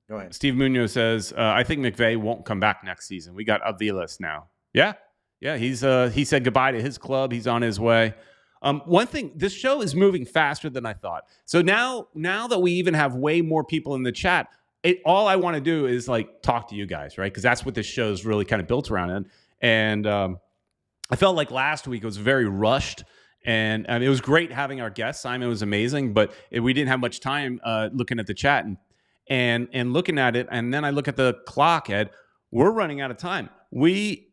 Go ahead. Steve Munoz says, I think McVay won't come back next season. We got Avilas now. Yeah. Yeah. He said goodbye to his club. He's on his way. One thing, this show is moving faster than I thought. So now that we even have way more people in the chat, all I want to do is like talk to you guys, right? Because that's what this show is really kind of built around. And I felt like last week it was very rushed. And it was great having our guest. Simon was amazing, but we didn't have much time looking at the chat and looking at it. And then I look at the clock, Ed. We're running out of time. We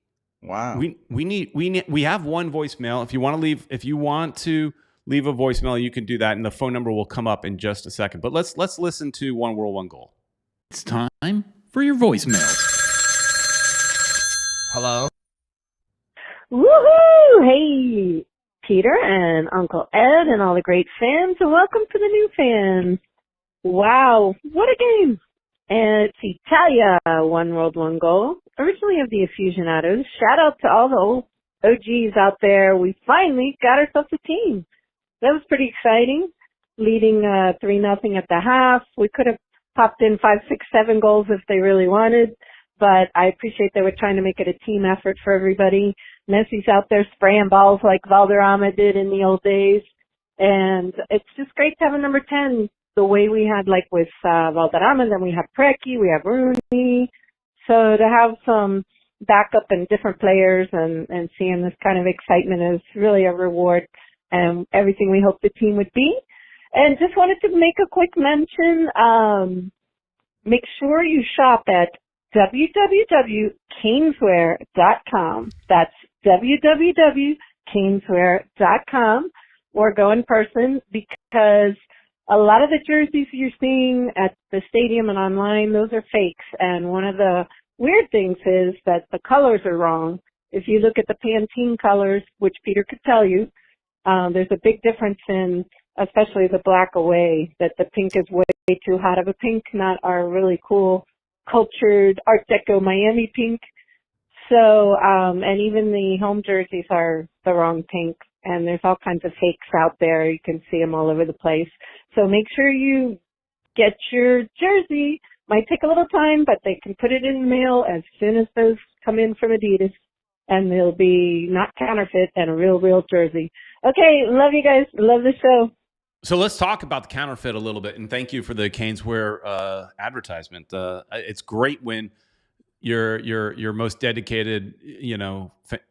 have one voicemail. If you want to leave a voicemail, you can do that, and the phone number will come up in just a second. But let's listen to One World, One Goal. It's time for your voicemail. Hello. Woohoo! Hey, Peter and Uncle Ed and all the great fans, and welcome to the new fans. Wow, what a game! And it's Italia, One World, One Goal. Originally of the Aficionados. Shout out to all the old OGs out there. We finally got ourselves a team. That was pretty exciting. Leading 3-0 at the half. We could have popped in 5, 6, 7 goals if they really wanted, but I appreciate they were trying to make it a team effort for everybody. Messi's out there spraying balls like Valderrama did in the old days, and it's just great to have a number 10 the way we had like with Valderrama. Then we have Preki, we have Rooney. So to have some backup and different players and seeing this kind of excitement is really a reward and everything we hoped the team would be. And just wanted to make a quick mention. Make sure you shop at www.caneswear.com. That's www.caneswear.com, or go in person, because a lot of the jerseys you're seeing at the stadium and online, those are fakes. And one of the weird things is that the colors are wrong. If you look at the Pantene colors, which Peter could tell you, there's a big difference in, especially the black away, that the pink is way too hot of a pink, not our really cool cultured Art Deco Miami pink. So, and even the home jerseys are the wrong pink, and there's all kinds of fakes out there. You can see them all over the place. So make sure you get your jersey. Might take a little time, but they can put it in the mail as soon as those come in from Adidas, and they'll be not counterfeit and a real jersey. Okay, love you guys. Love the show. So let's talk about the counterfeit a little bit, and thank you for the Caneswear advertisement. It's great when your most dedicated,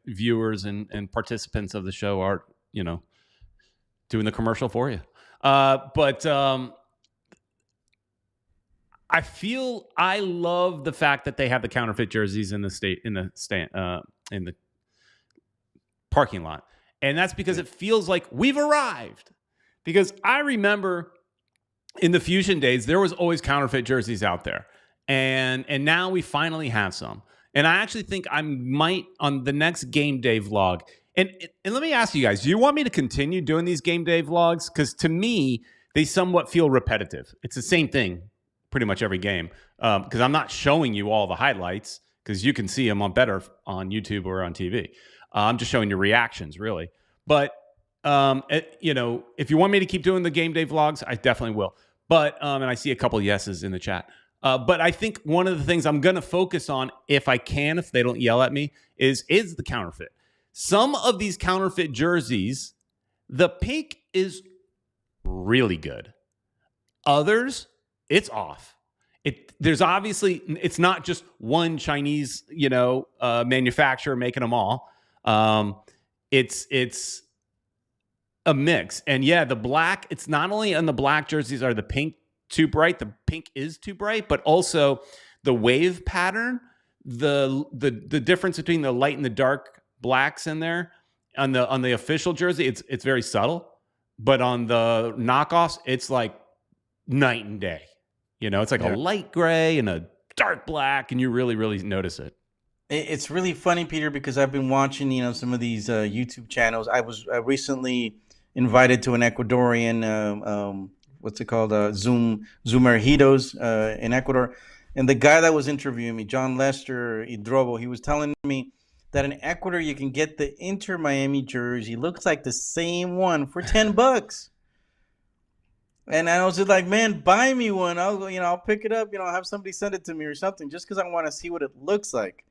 viewers and participants of the show are, doing the commercial for you. But I love the fact that they have the counterfeit jerseys in the parking lot, and that's because it feels like we've arrived. Because I remember in the Fusion days, there was always counterfeit jerseys out there. And now we finally have some. And I actually think I might, on the next game day vlog. And let me ask you guys, do you want me to continue doing these game day vlogs? Because to me, they somewhat feel repetitive. It's the same thing pretty much every game. Because I'm not showing you all the highlights, because you can see them better on YouTube or on TV. I'm just showing you reactions, really. But if you want me to keep doing the game day vlogs, I definitely will. But and I see a couple yeses in the chat. But I think one of the things I'm going to focus on, if I can, if they don't yell at me, is the counterfeit. Some of these counterfeit jerseys, the pink is really good. Others, it's off. There's obviously, it's not just one Chinese, manufacturer making them all. It's a mix. And yeah, the black, it's not only on the black jerseys are the pink too bright, the pink is too bright, but also the wave pattern, the difference between the light and the dark blacks in there on the official jersey, it's very subtle, but on the knockoffs, it's like night and day. It's like a light gray and a dark black, and you really, really notice it. It's really funny, Peter, because I've been watching, some of these YouTube channels. I was recently invited to an Ecuadorian what's it called, Zoomerjitos in Ecuador, and the guy that was interviewing me, John Lester Idrobo, he was telling me that in Ecuador you can get the Inter Miami jersey, looks like the same one, for $10. And I was just like, man, buy me one. I'll pick it up. I'll have somebody send it to me or something, just because I want to see what it looks like.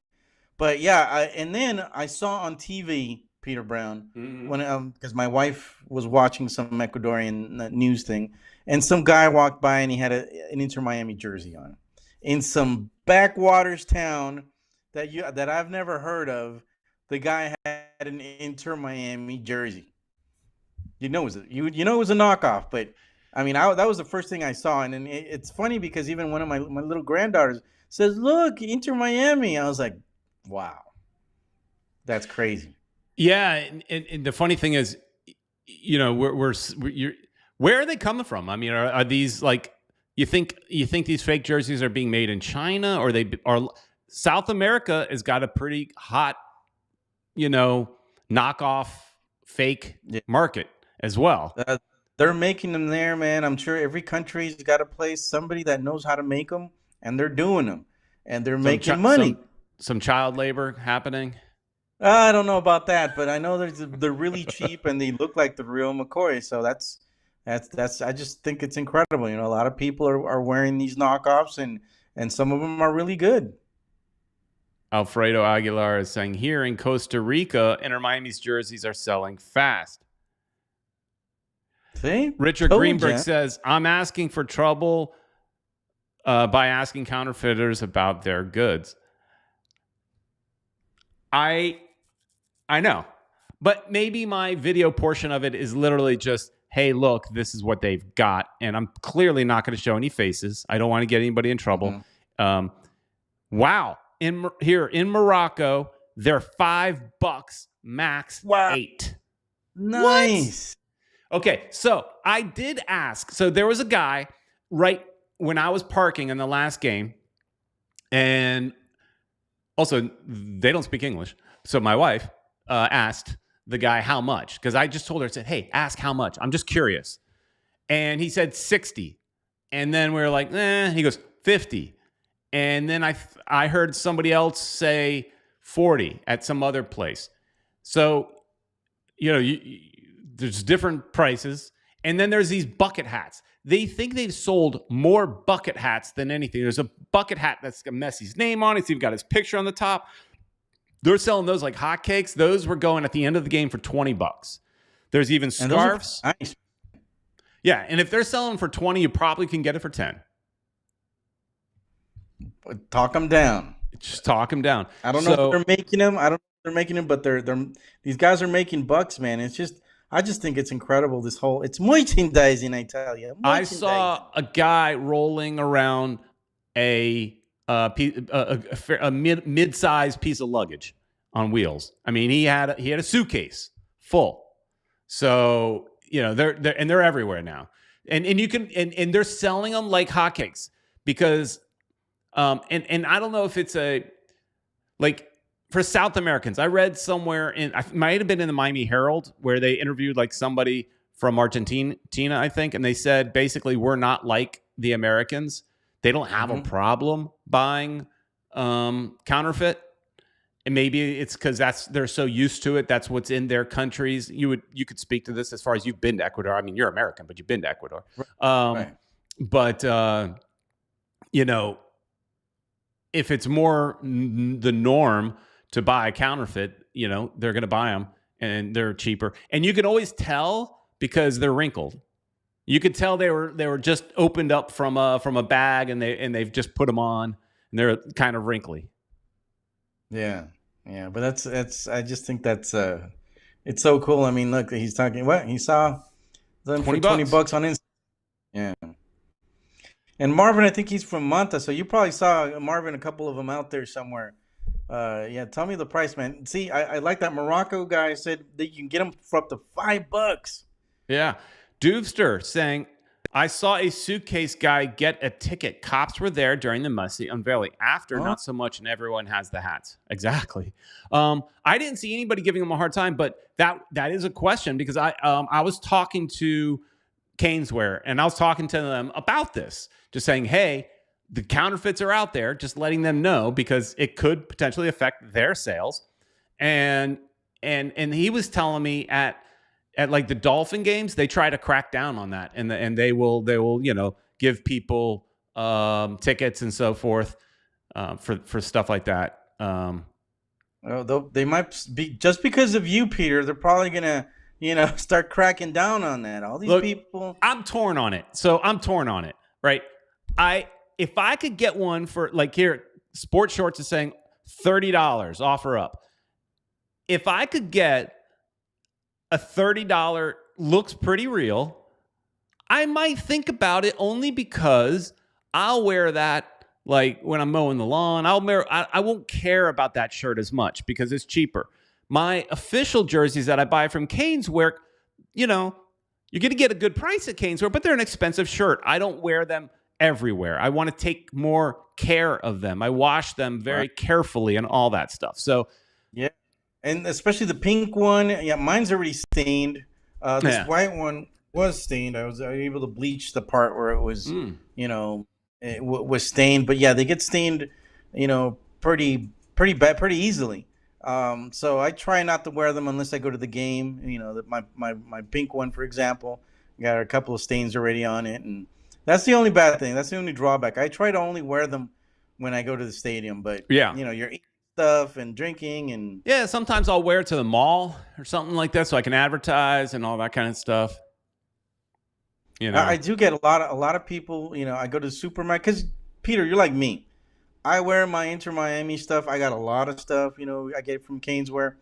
But yeah, and then I saw on TV, Peter Brown, when because my wife was watching some Ecuadorian news thing, and some guy walked by and he had an Inter Miami jersey on, in some backwaters town that I've never heard of. The guy had an Inter Miami jersey. It was it was a knockoff, but. I mean, that was the first thing I saw, and it's funny because even one of my little granddaughters says, "Look, Inter Miami." I was like, "Wow, that's crazy." Yeah, and the funny thing is, where are they coming from? I mean, are these like you think these fake jerseys are being made in China, or they are? South America has got a pretty hot, knockoff fake market as well. They're making them there, man. I'm sure every country's got a place, somebody that knows how to make them, and they're doing them, and they're making money. Some child labor happening. I don't know about that, but I know they're really cheap and they look like the real McCoy. So that's. I just think it's incredible. A lot of people are wearing these knockoffs, and some of them are really good. Alfredo Aguilar is saying here in Costa Rica, Inter Miami's jerseys are selling fast. See? Richard Greenberg says, I'm asking for trouble by asking counterfeiters about their goods. I know. But maybe my video portion of it is literally just, hey, look, this is what they've got. And I'm clearly not going to show any faces. I don't want to get anybody in trouble. Wow. Here in Morocco, they're $5 max. Wow. $8. Nice. What? Okay, so I did ask. So there was a guy right when I was parking in the last game, and also they don't speak English. So my wife asked the guy how much, because I just told her, I said, hey, ask how much. I'm just curious. And he said 60. And then we were like, he goes 50. And then I heard somebody else say 40 at some other place. So, there's different prices. And then there's these bucket hats. They think they've sold more bucket hats than anything. There's a bucket hat that's got Messi's name on it. It's even got his picture on the top. They're selling those like hotcakes. Those were going at the end of the game for $20. There's even scarves. Nice. Yeah, and if they're selling for 20, you probably can get it for 10. Talk them down. Just talk them down. I don't know if they're making them. I don't know if they're making them, but these guys are making bucks, man. I just think it's incredible. It's merchandising, I tell you. I saw a guy rolling around a mid-sized piece of luggage on wheels. I mean, he had a suitcase full. So they're everywhere now, and you can and they're selling them like hotcakes because, and I don't know if it's for South Americans. I read somewhere I might have been in the Miami Herald where they interviewed like somebody from Argentina, I think, and they said basically we're not like the Americans. They don't have a problem buying counterfeit. And maybe it's because they're so used to it. That's what's in their countries. You could speak to this as far as you've been to Ecuador. I mean, you're American, but you've been to Ecuador. Right. But if it's more the norm to buy a counterfeit, they're going to buy them and they're cheaper. And you can always tell because they're wrinkled. You could tell they were just opened up from a bag and they've just put them on and they're kind of wrinkly. Yeah, but that's. I just think that's it's so cool. I mean, look, he's talking. What he saw them for $20 on Instagram. Yeah. And Marvin, I think he's from Manta, so you probably saw Marvin a couple of them out there somewhere. Tell me the price, man. See, I like that Morocco guy said that you can get them for up to $5. Yeah, Doovster saying I saw a suitcase guy get a ticket. Cops were there during the Messi unveiling. After, not so much, and everyone has the hats. Exactly. I didn't see anybody giving him a hard time, but that is a question because I was talking to Caneswear, and I was talking to them about this, just saying, hey, the counterfeits are out there, just letting them know because it could potentially affect their sales. And he was telling me at like the Dolphin games, they try to crack down on that, and they will give people tickets and so forth for stuff like that. They might be just because of you, Peter. They're probably gonna start cracking down on that. All these people. I'm torn on it. So I'm torn on it, right? If I could get one for like here, Sports Shorts is saying $30 offer up. If I could get a $30 looks pretty real, I might think about it only because I'll wear that like when I'm mowing the lawn. I won't care about that shirt as much because it's cheaper. My official jerseys that I buy from Caneswear, you're going to get a good price at Caneswear, but they're an expensive shirt. I don't wear them everywhere. I want to take more care of them. I wash them very carefully and all that stuff. So, yeah. And especially the pink one. Yeah, mine's already stained. This white one was stained. I was able to bleach the part where it was, it was stained. But yeah, they get stained, pretty bad, pretty easily. So I try not to wear them unless I go to the game. My pink one, for example, got a couple of stains already on it, and that's the only bad thing. That's the only drawback. I try to only wear them when I go to the stadium. But you're eating stuff and drinking and sometimes I'll wear it to the mall or something like that so I can advertise and all that kind of stuff. I do get a lot of people. I go to the supermarket because Peter, you're like me. I wear my Inter Miami stuff. I got a lot of stuff. I get it from Caneswear.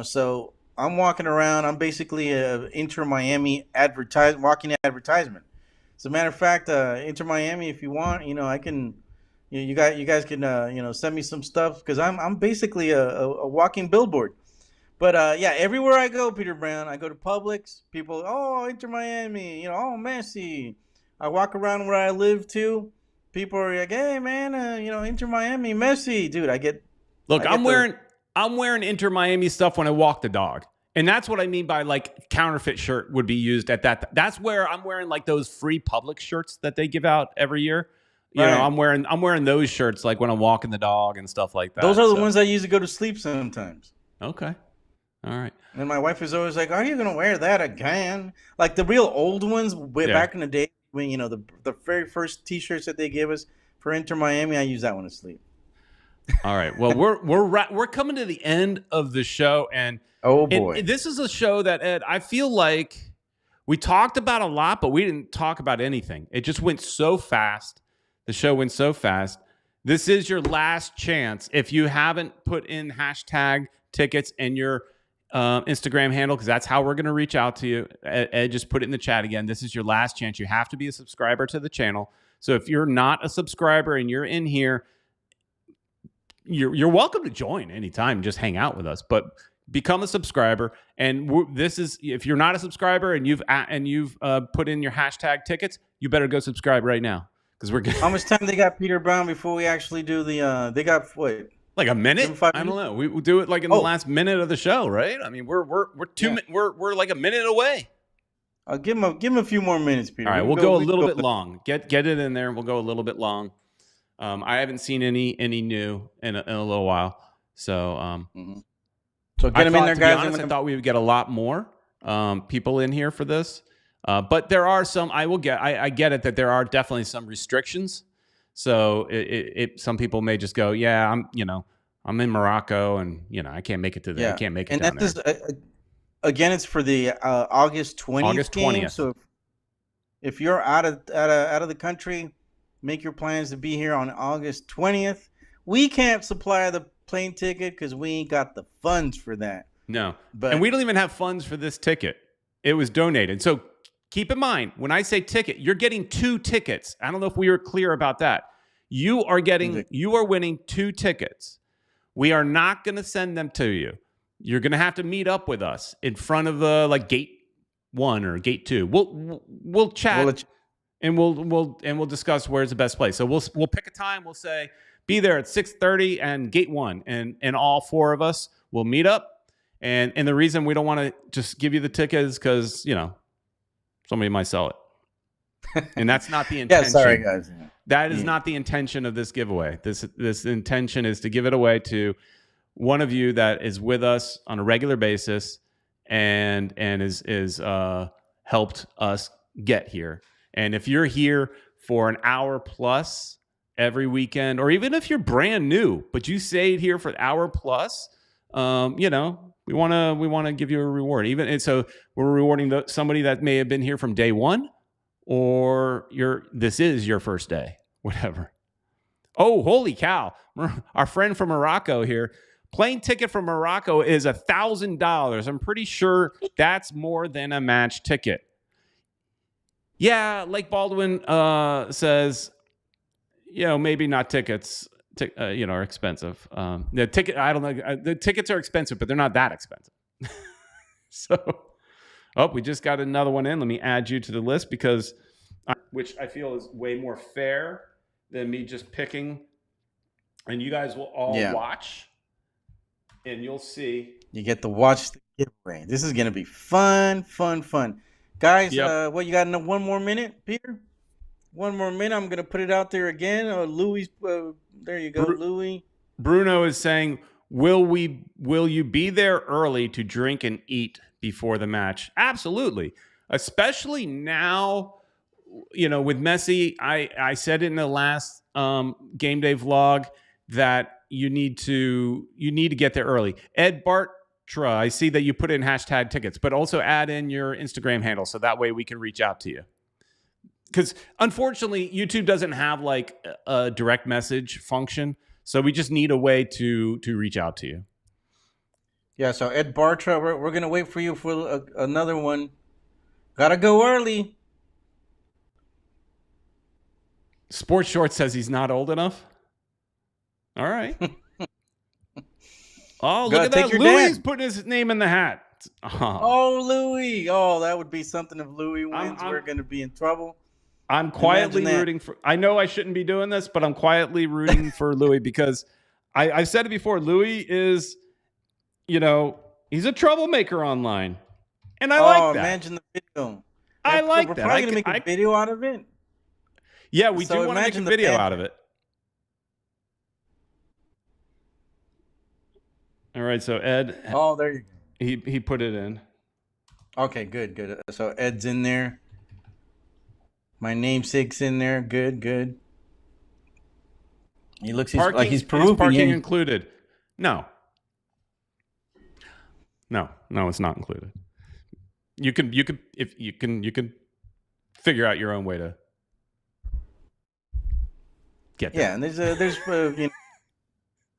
So I'm walking around. I'm basically a Inter Miami walking advertisement. As a matter of fact, Inter Miami, if you want, I can. You guys can send me some stuff because I'm basically a walking billboard. But everywhere I go, Peter Brown, I go to Publix. People, Inter Miami, Messi. I walk around where I live too. People are like, hey man, Inter Miami, Messi, dude. I'm wearing Inter Miami stuff when I walk the dog. And that's what I mean by like counterfeit shirt would be used at that. That's where I'm wearing like those free Publix shirts that they give out every year. I'm wearing those shirts like when I'm walking the dog and stuff like that. Those are the ones I use to go to sleep sometimes. Okay. All right. And my wife is always like, are you going to wear that again? Like the real old ones back in the day when, the very first T-shirts that they gave us for Inter Miami, I use that one to sleep. All right. Well, we're coming to the end of the show, and boy, this is a show that Ed, I feel like we talked about a lot, but we didn't talk about anything. It just went so fast. The show went so fast. This is your last chance. If you haven't put in hashtag tickets in your Instagram handle, because that's how we're going to reach out to you. Ed, just put it in the chat again. This is your last chance. You have to be a subscriber to the channel. So if you're not a subscriber and you're in here, you're welcome to join anytime. Just hang out with us, but become a subscriber. And this is, if you're not a subscriber and you've put in your hashtag tickets, you better go subscribe right now. Because we're How much time they got, Peter Brown, before we actually do the? They got what? Like a minute? I don't know. We will do it like in the last minute of the show, right? I mean, we're like a minute away. I'll give him a few more minutes, Peter. All right, we'll go a little bit long. Get it in there. We'll go a little bit long. I haven't seen any new in a little while, so so get them in there, guys. To be honest, I thought we would get a lot more people in here for this. But there are some. I get it that there are definitely some restrictions. So some people may just go, yeah, I'm in Morocco, and I can't make it to there. I can't make it down there. Again, it's for the August 20th. August 20th. So if you're out of the country, make your plans to be here on August 20th. We can't supply the plane ticket because we ain't got the funds for that. No, and we don't even have funds for this ticket. It was donated. So keep in mind, when I say ticket, you're getting 2 tickets. I don't know if we were clear about that. You are winning 2 tickets. We are not going to send them to you. You're going to have to meet up with us in front of the gate 1 or gate 2. We'll chat and we'll discuss where's the best place. So we'll pick a time. We'll say be there at 6:30 and gate 1, and all 4 of us will meet up. And the reason we don't want to just give you the ticket is because somebody might sell it, and that's not the intention. Yeah, sorry guys. Yeah. That is not the intention of this giveaway. This intention is to give it away to one of you that is with us on a regular basis and is helped us get here. And if you're here for an hour plus every weekend, or even if you're brand new but you stayed here for an hour plus, we want to give you a reward. And so we're rewarding somebody that may have been here from day 1, or this is your first day, whatever. Oh, holy cow. Our friend from Morocco here. Plane ticket from Morocco is $1,000. I'm pretty sure that's more than a match ticket. Yeah, Lake Baldwin says, maybe not tickets, are expensive. The ticket, I don't know. The tickets are expensive, but they're not that expensive. We just got another one in. Let me add you to the list which I feel is way more fair than me just picking. And you guys will all watch, and you'll see. You get to watch the giveaway. This is gonna be fun. Guys, you got one more minute, Peter? One more minute. I'm gonna put it out there again. Louis, there you go, Louis. Bruno is saying, will you be there early to drink and eat before the match? Absolutely. Especially now, with Messi. I said it in the last game day vlog that you need to get there early. Ed Bartra, I see that you put in hashtag tickets, but also add in your Instagram handle so that way we can reach out to you. Because unfortunately, YouTube doesn't have like a direct message function, so we just need a way to reach out to you. Yeah, so Ed Bartra, we're gonna wait for you for another one. Gotta go early. Sports Short says he's not old enough. All right. Oh, look at that. Louis putting his name in the hat. Oh, Louis. Oh, that would be something if Louis wins. We're going to be in trouble. I'm quietly rooting for... I know I shouldn't be doing this, but I'm quietly rooting for Louis because I've said it before. Louis is, he's a troublemaker online. And I like that. Imagine the video. I like that. We're probably going to make a video out of it. Yeah, we do want to make a video out of it. All right, so Ed. Oh, there you go. He put it in. Okay, good. So Ed's in there. My namesake's in there. Good. He looks like he's Peruvian. Is parking included? No, it's not included. You can figure out your own way to get there. Yeah, and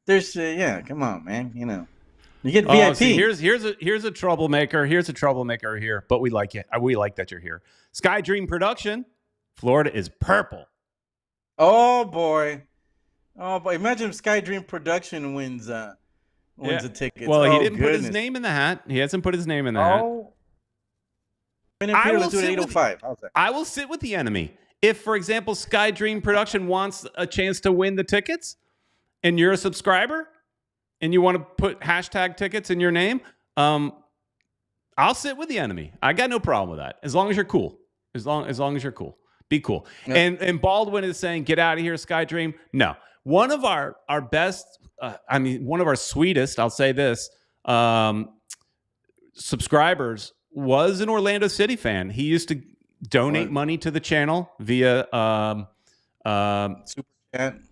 there's come on, man. You get VIP. See, here's a troublemaker. Here's a troublemaker here, but we like it. We like that you're here. Sky Dream Production, Florida is purple. Oh boy. Imagine if Sky Dream Production wins a ticket. Well, he didn't put his name in the hat. He hasn't put his name in the hat. Let's do it at 805. I will sit with the enemy. If, for example, Sky Dream Production wants a chance to win the tickets, and you're a subscriber, and you want to put hashtag tickets in your name, I'll sit with the enemy. I got no problem with that. As long as you're cool. As long as you're cool. Be cool. Yep. And Baldwin is saying, get out of here, Sky Dream. No. One of our best, one of our sweetest, I'll say this, subscribers was an Orlando City fan. He used to donate money to the channel via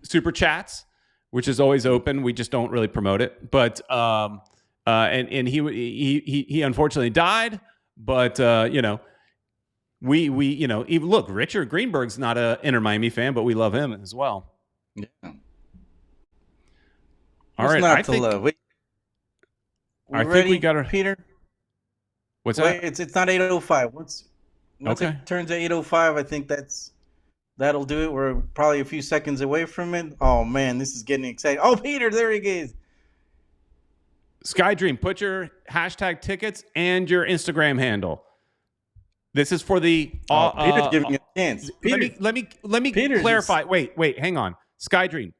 super chats, which is always open. We just don't really promote it. But and he unfortunately died. But we even look, Richard Greenberg's not a Inter Miami fan, but we love him as well. Yeah. All right, I think we got our Peter. What's that? It's not 8:05. Once it turns to 8:05, I think that'll do it. We're probably a few seconds away from it. Oh man, this is getting exciting. Oh, Peter, there he is. Sky Dream, put your hashtag tickets and your Instagram handle. This is for the. Peter's giving you a chance. Let me Peter's clarify. Wait, hang on. Skydream.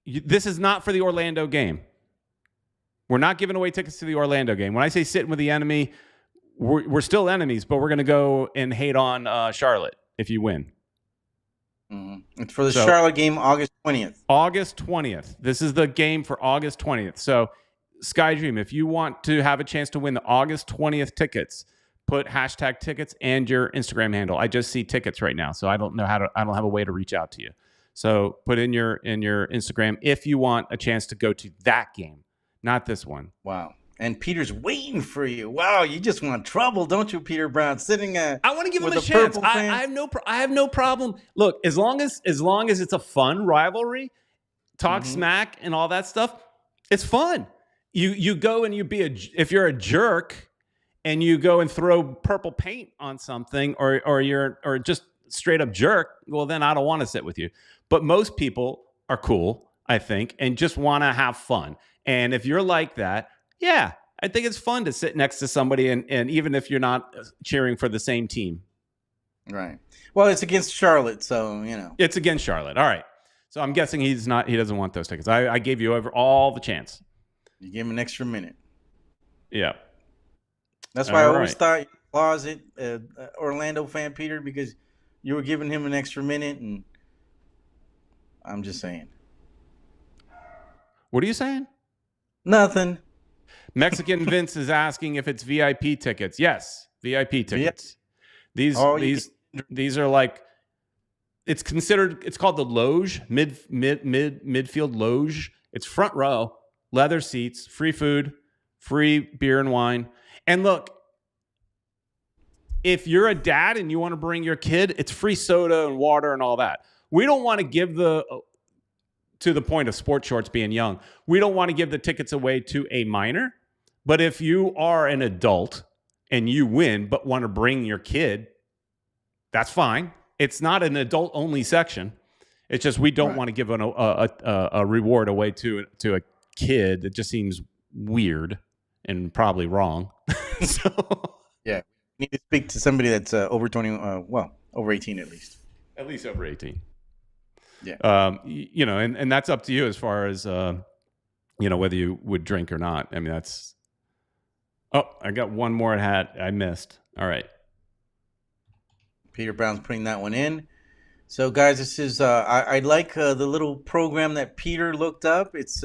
This is not for the Orlando game. We're not giving away tickets to the Orlando game. When I say sitting with the enemy, we're still enemies, but we're going to go and hate on Charlotte if you win. Mm-hmm. It's for the Charlotte game, August 20th. August 20th. This is the game for August 20th. So, Skydream, if you want to have a chance to win the August 20th tickets, put hashtag tickets and your Instagram handle. I just see tickets right now, so I don't know I don't have a way to reach out to you. So put in your Instagram if you want a chance to go to that game, not this one. Wow. And Peter's waiting for you. Wow, you just want trouble, don't you, Peter Brown? I want to give him a chance. I have no problem. Look, as long as it's a fun rivalry, talk smack and all that stuff, it's fun. You go and if you're a jerk and you go and throw purple paint on something or you're just straight up jerk, well then I don't want to sit with you. But most people are cool, I think, and just want to have fun. And if you're like that, yeah, I think it's fun to sit next to somebody and even if you're not cheering for the same team. Right. Well, it's against Charlotte, so, It's against Charlotte. All right. So I'm guessing he doesn't want those tickets. I gave you all the chance. You gave him an extra minute. Yeah. That's why I always thought you were closet Orlando fan, Peter, because you were giving him an extra minute, and I'm just saying. What are you saying? Nothing. Mexican Vince is asking if it's VIP tickets. Yes, VIP tickets. These are like it's called the loge, midfield loge. It's front row, leather seats, free food, free beer and wine. And look, if you're a dad and you want to bring your kid, it's free soda and water and all that. We don't want to give to the point of sports shorts being young, we don't want to give the tickets away to a minor. But if you are an adult and you win but want to bring your kid, that's fine. It's not an adult-only section. It's just we don't want to give a reward away to a kid. It just seems weird and probably wrong. So yeah, we need to speak to somebody that's over 20. Over 18 at least. At least over 18. Yeah. And that's up to you as far as whether you would drink or not. I mean, that's. Oh, I got one more I missed. All right. Peter Brown's putting that one in. So, guys, this is I like the little program that Peter looked up. It's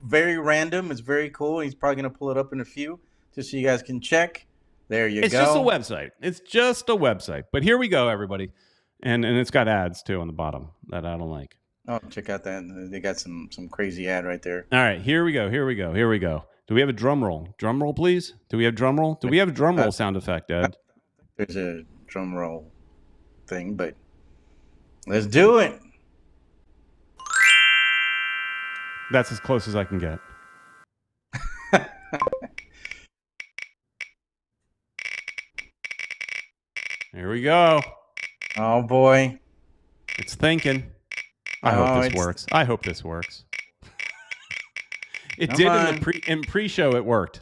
very random. It's very cool. He's probably going to pull it up in a few just so you guys can check. There you go. It's just a website. It's just a website. But here we go, everybody. And it's got ads, too, on the bottom that I don't like. Oh, check out that. They got some crazy ad right there. All right, here we go. Do we have a drum roll? Drum roll, please. Do we have drum roll? Do we have a drum roll sound effect, Ed? There's a drum roll thing, but let's do it. That's as close as I can get. Here we go. Oh, boy. It's thinking. I hope this works. It did in pre-show. It worked.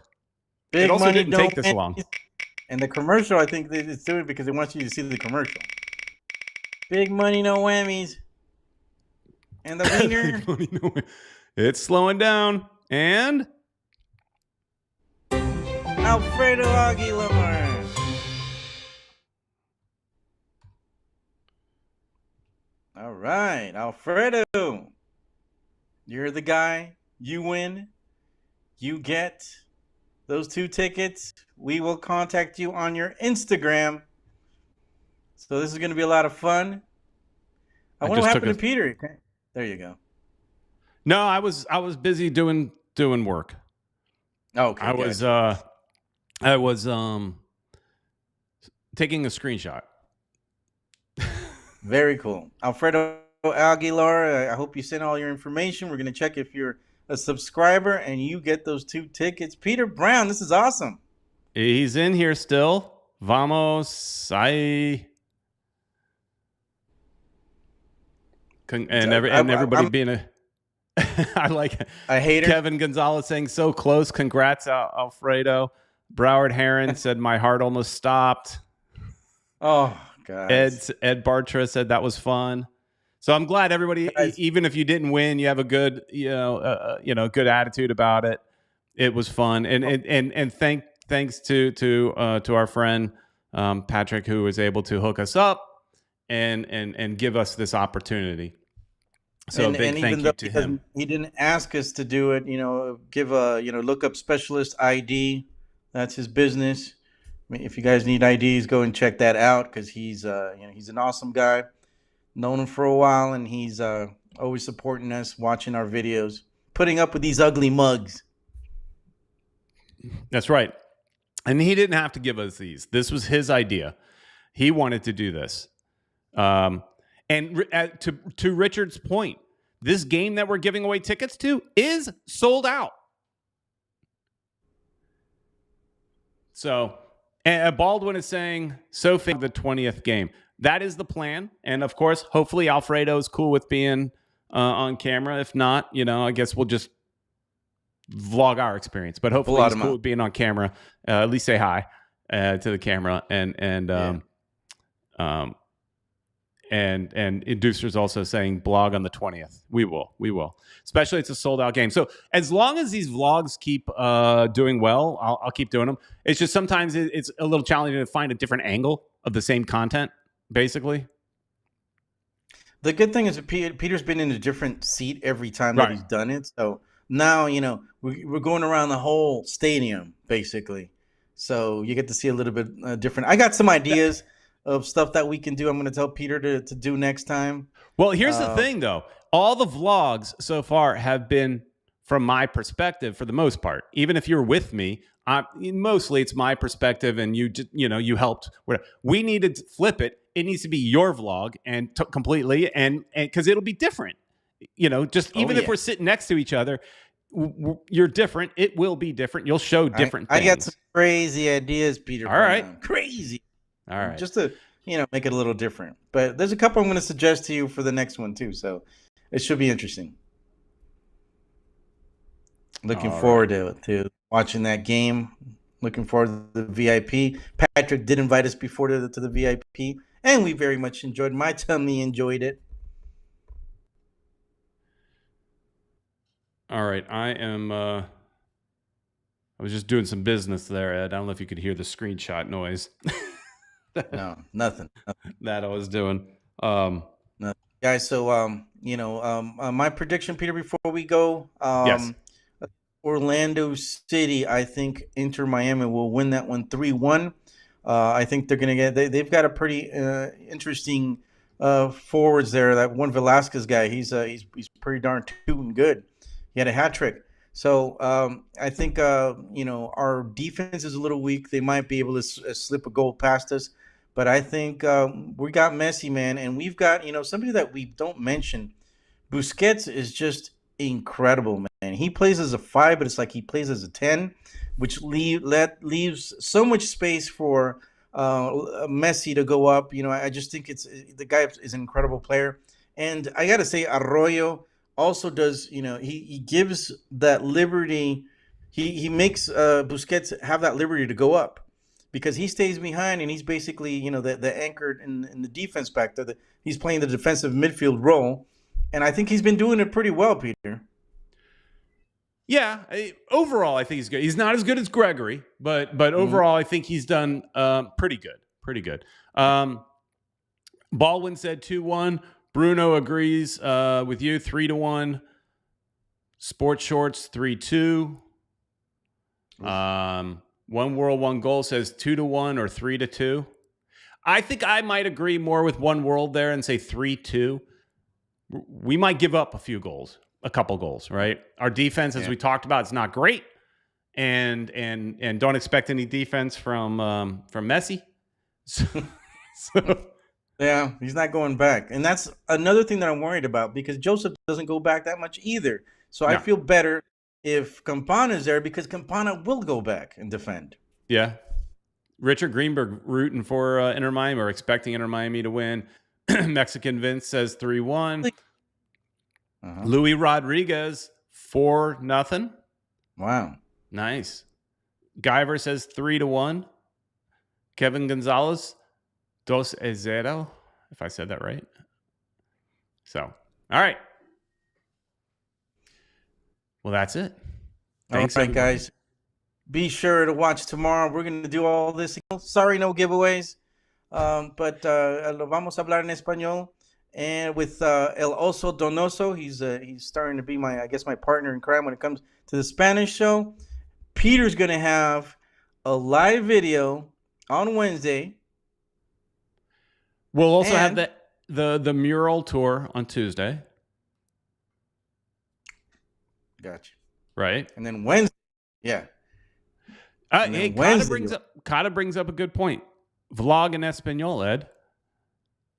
Big it also money, didn't take this long. And the commercial, I think it's doing it because they want you to see the commercial. Big money, no whammies. And the wiener. Big money, no whammies. It's slowing down. And Alfredo Aguilar. All right, Alfredo. You're the guy. You win. You get those 2 tickets. We will contact you on your Instagram. So this is going to be a lot of fun. I wonder what happened to Peter. Okay. There you go. No, I was busy doing work. Okay. I was taking a screenshot. Very cool. Alfredo Aguilar, I hope you sent all your information. We're going to check if you're a subscriber and you get those 2 tickets. Peter Brown, this is awesome. He's in here still. Vamos. Everybody being a I like a hater. Kevin Gonzalez saying so close. Congrats, Alfredo. Broward Heron said my heart almost stopped. Oh, guys. Ed Bartra said that was fun. So I'm glad everybody, Guys. even if you didn't win, you have a good, good attitude about it. It was fun, and thanks to our friend Patrick, who was able to hook us up and give us this opportunity. So a big thank you to him. He didn't ask us to do it. Give a look up specialist ID. That's his business. I mean, if you guys need IDs, go and check that out because he's he's an awesome guy. Known him for a while, and he's always supporting us, watching our videos, putting up with these ugly mugs. That's right. And he didn't have to give us these. This was his idea. He wanted to do this. And to Richard's point, this game that we're giving away tickets to is sold out. So, and Baldwin is saying, so the 20th game. That is the plan. And of course, hopefully Alfredo is cool with being on camera. If not, I guess we'll just vlog our experience. But hopefully he's cool with being on camera. At least say hi to the camera. And Inducer's also saying blog on the 20th. We will. Especially it's a sold out game. So as long as these vlogs keep doing well, I'll keep doing them. It's just sometimes it's a little challenging to find a different angle of the same content, basically. The good thing is that Peter's been in a different seat every time that he's done it. So now, we're going around the whole stadium, basically. So you get to see a little bit different. I got some ideas of stuff that we can do. I'm going to tell Peter to do next time. Well, here's the thing, though. All the vlogs so far have been from my perspective for the most part. Even if you're with me, mostly it's my perspective, and you helped. We need to flip it. It needs to be your vlog and completely, and because it'll be different. If we're sitting next to each other, you're different. It will be different. You'll show different things. I got some crazy ideas, Peter. All right. Crazy. All right. Just to, make it a little different. But there's a couple I'm going to suggest to you for the next one, too. So it should be interesting. Looking forward to watching that game. Looking forward to the VIP. Patrick did invite us before to the VIP, and we very much enjoyed. My tummy enjoyed it. All right. I was just doing some business there, Ed. I don't know if you could hear the screenshot noise. No, nothing. That I was doing. Guys, so my prediction, Peter, before we go, yes. Orlando City, I think Inter Miami will win that one 3-1. I think they're going to they've got a pretty interesting forwards there. That one Velasquez guy, he's pretty darn tootin' good. He had a hat trick. So I think our defense is a little weak. They might be able to slip a goal past us, but I think we got Messi, man, and we've got somebody that we don't mention. Busquets is just incredible, man. He plays as a 5, but it's like he plays as a 10, which leaves so much space for Messi to go up. I just think the guy is an incredible player, and I got to say Arroyo also does, he gives that liberty. He makes Busquets have that liberty to go up because he stays behind and he's basically, the anchor in the defense back there. He's playing the defensive midfield role, and I think he's been doing it pretty well, Peter. Yeah, overall I think he's good. He's not as good as Gregory, but overall I think he's done pretty good. Baldwin said 2-1. Bruno agrees with you, 3-1. Sports Shorts 3-2. One World, One Goal says 2-1 or 3-2. I think I might agree more with One World there and say 3-2. We might give up a couple goals, right? Our defense, as we talked about, it's not great, and don't expect any defense from Messi. So yeah, he's not going back. And that's another thing that I'm worried about because Joseph doesn't go back that much either. So I feel better if Campana is there because Campana will go back and defend. Yeah. Richard Greenberg rooting for Inter Miami or expecting Inter Miami to win. Mexican Vince says 3-1. Luis Rodriguez 4-0. Wow. Nice. Guyver says 3-1. Kevin Gonzalez, 2-0, if I said that right. So, all right. Well, that's it. Thanks, all right, everybody. guys. Be sure to watch tomorrow. We're going to do all this. Sorry, no giveaways. But lo vamos a hablar en español. And with El Oso Donoso, he's starting to be my partner in crime when it comes to the Spanish show. Peter's going to have a live video on Wednesday. We'll also have the Mural tour on Tuesday. Gotcha. Right. And then Wednesday, yeah. Hey, Kata brings up a good point. Vlog in Espanol, Ed.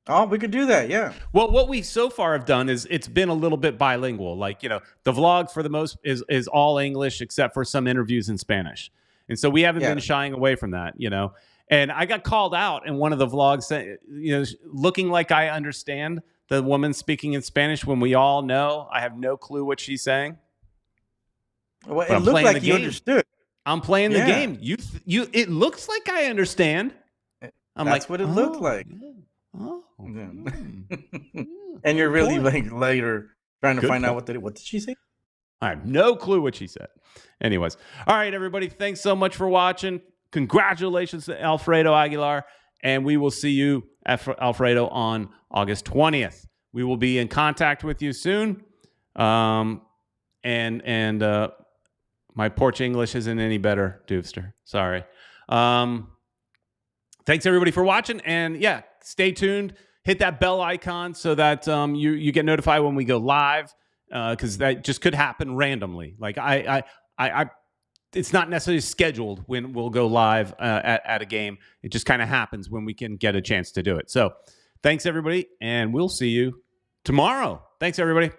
Oh, we could do that, yeah. Well, what we so far have done is it's been a little bit bilingual. Like, the vlog for the most is all English except for some interviews in Spanish. And so we haven't been shying away from that, And I got called out in one of the vlogs, looking like I understand the woman speaking in Spanish when we all know I have no clue what she's saying. Well, it looked like you understood. I'm playing the game. It looks like I understand. That's what it looked like. Yeah. Oh. And you're really later trying to find out what did she say? I have no clue what she said. Anyways, all right, everybody. Thanks so much for watching. Congratulations to Alfredo Aguilar, and we will see you at Alfredo on August 20th. We will be in contact with you soon. My porch English isn't any better, Doofster. Sorry. Thanks everybody for watching, and stay tuned. Hit that bell icon so that you get notified when we go live, because that just could happen randomly. Like it's not necessarily scheduled when we'll go live at a game. It just kind of happens when we can get a chance to do it. So thanks everybody, and we'll see you tomorrow. Thanks everybody.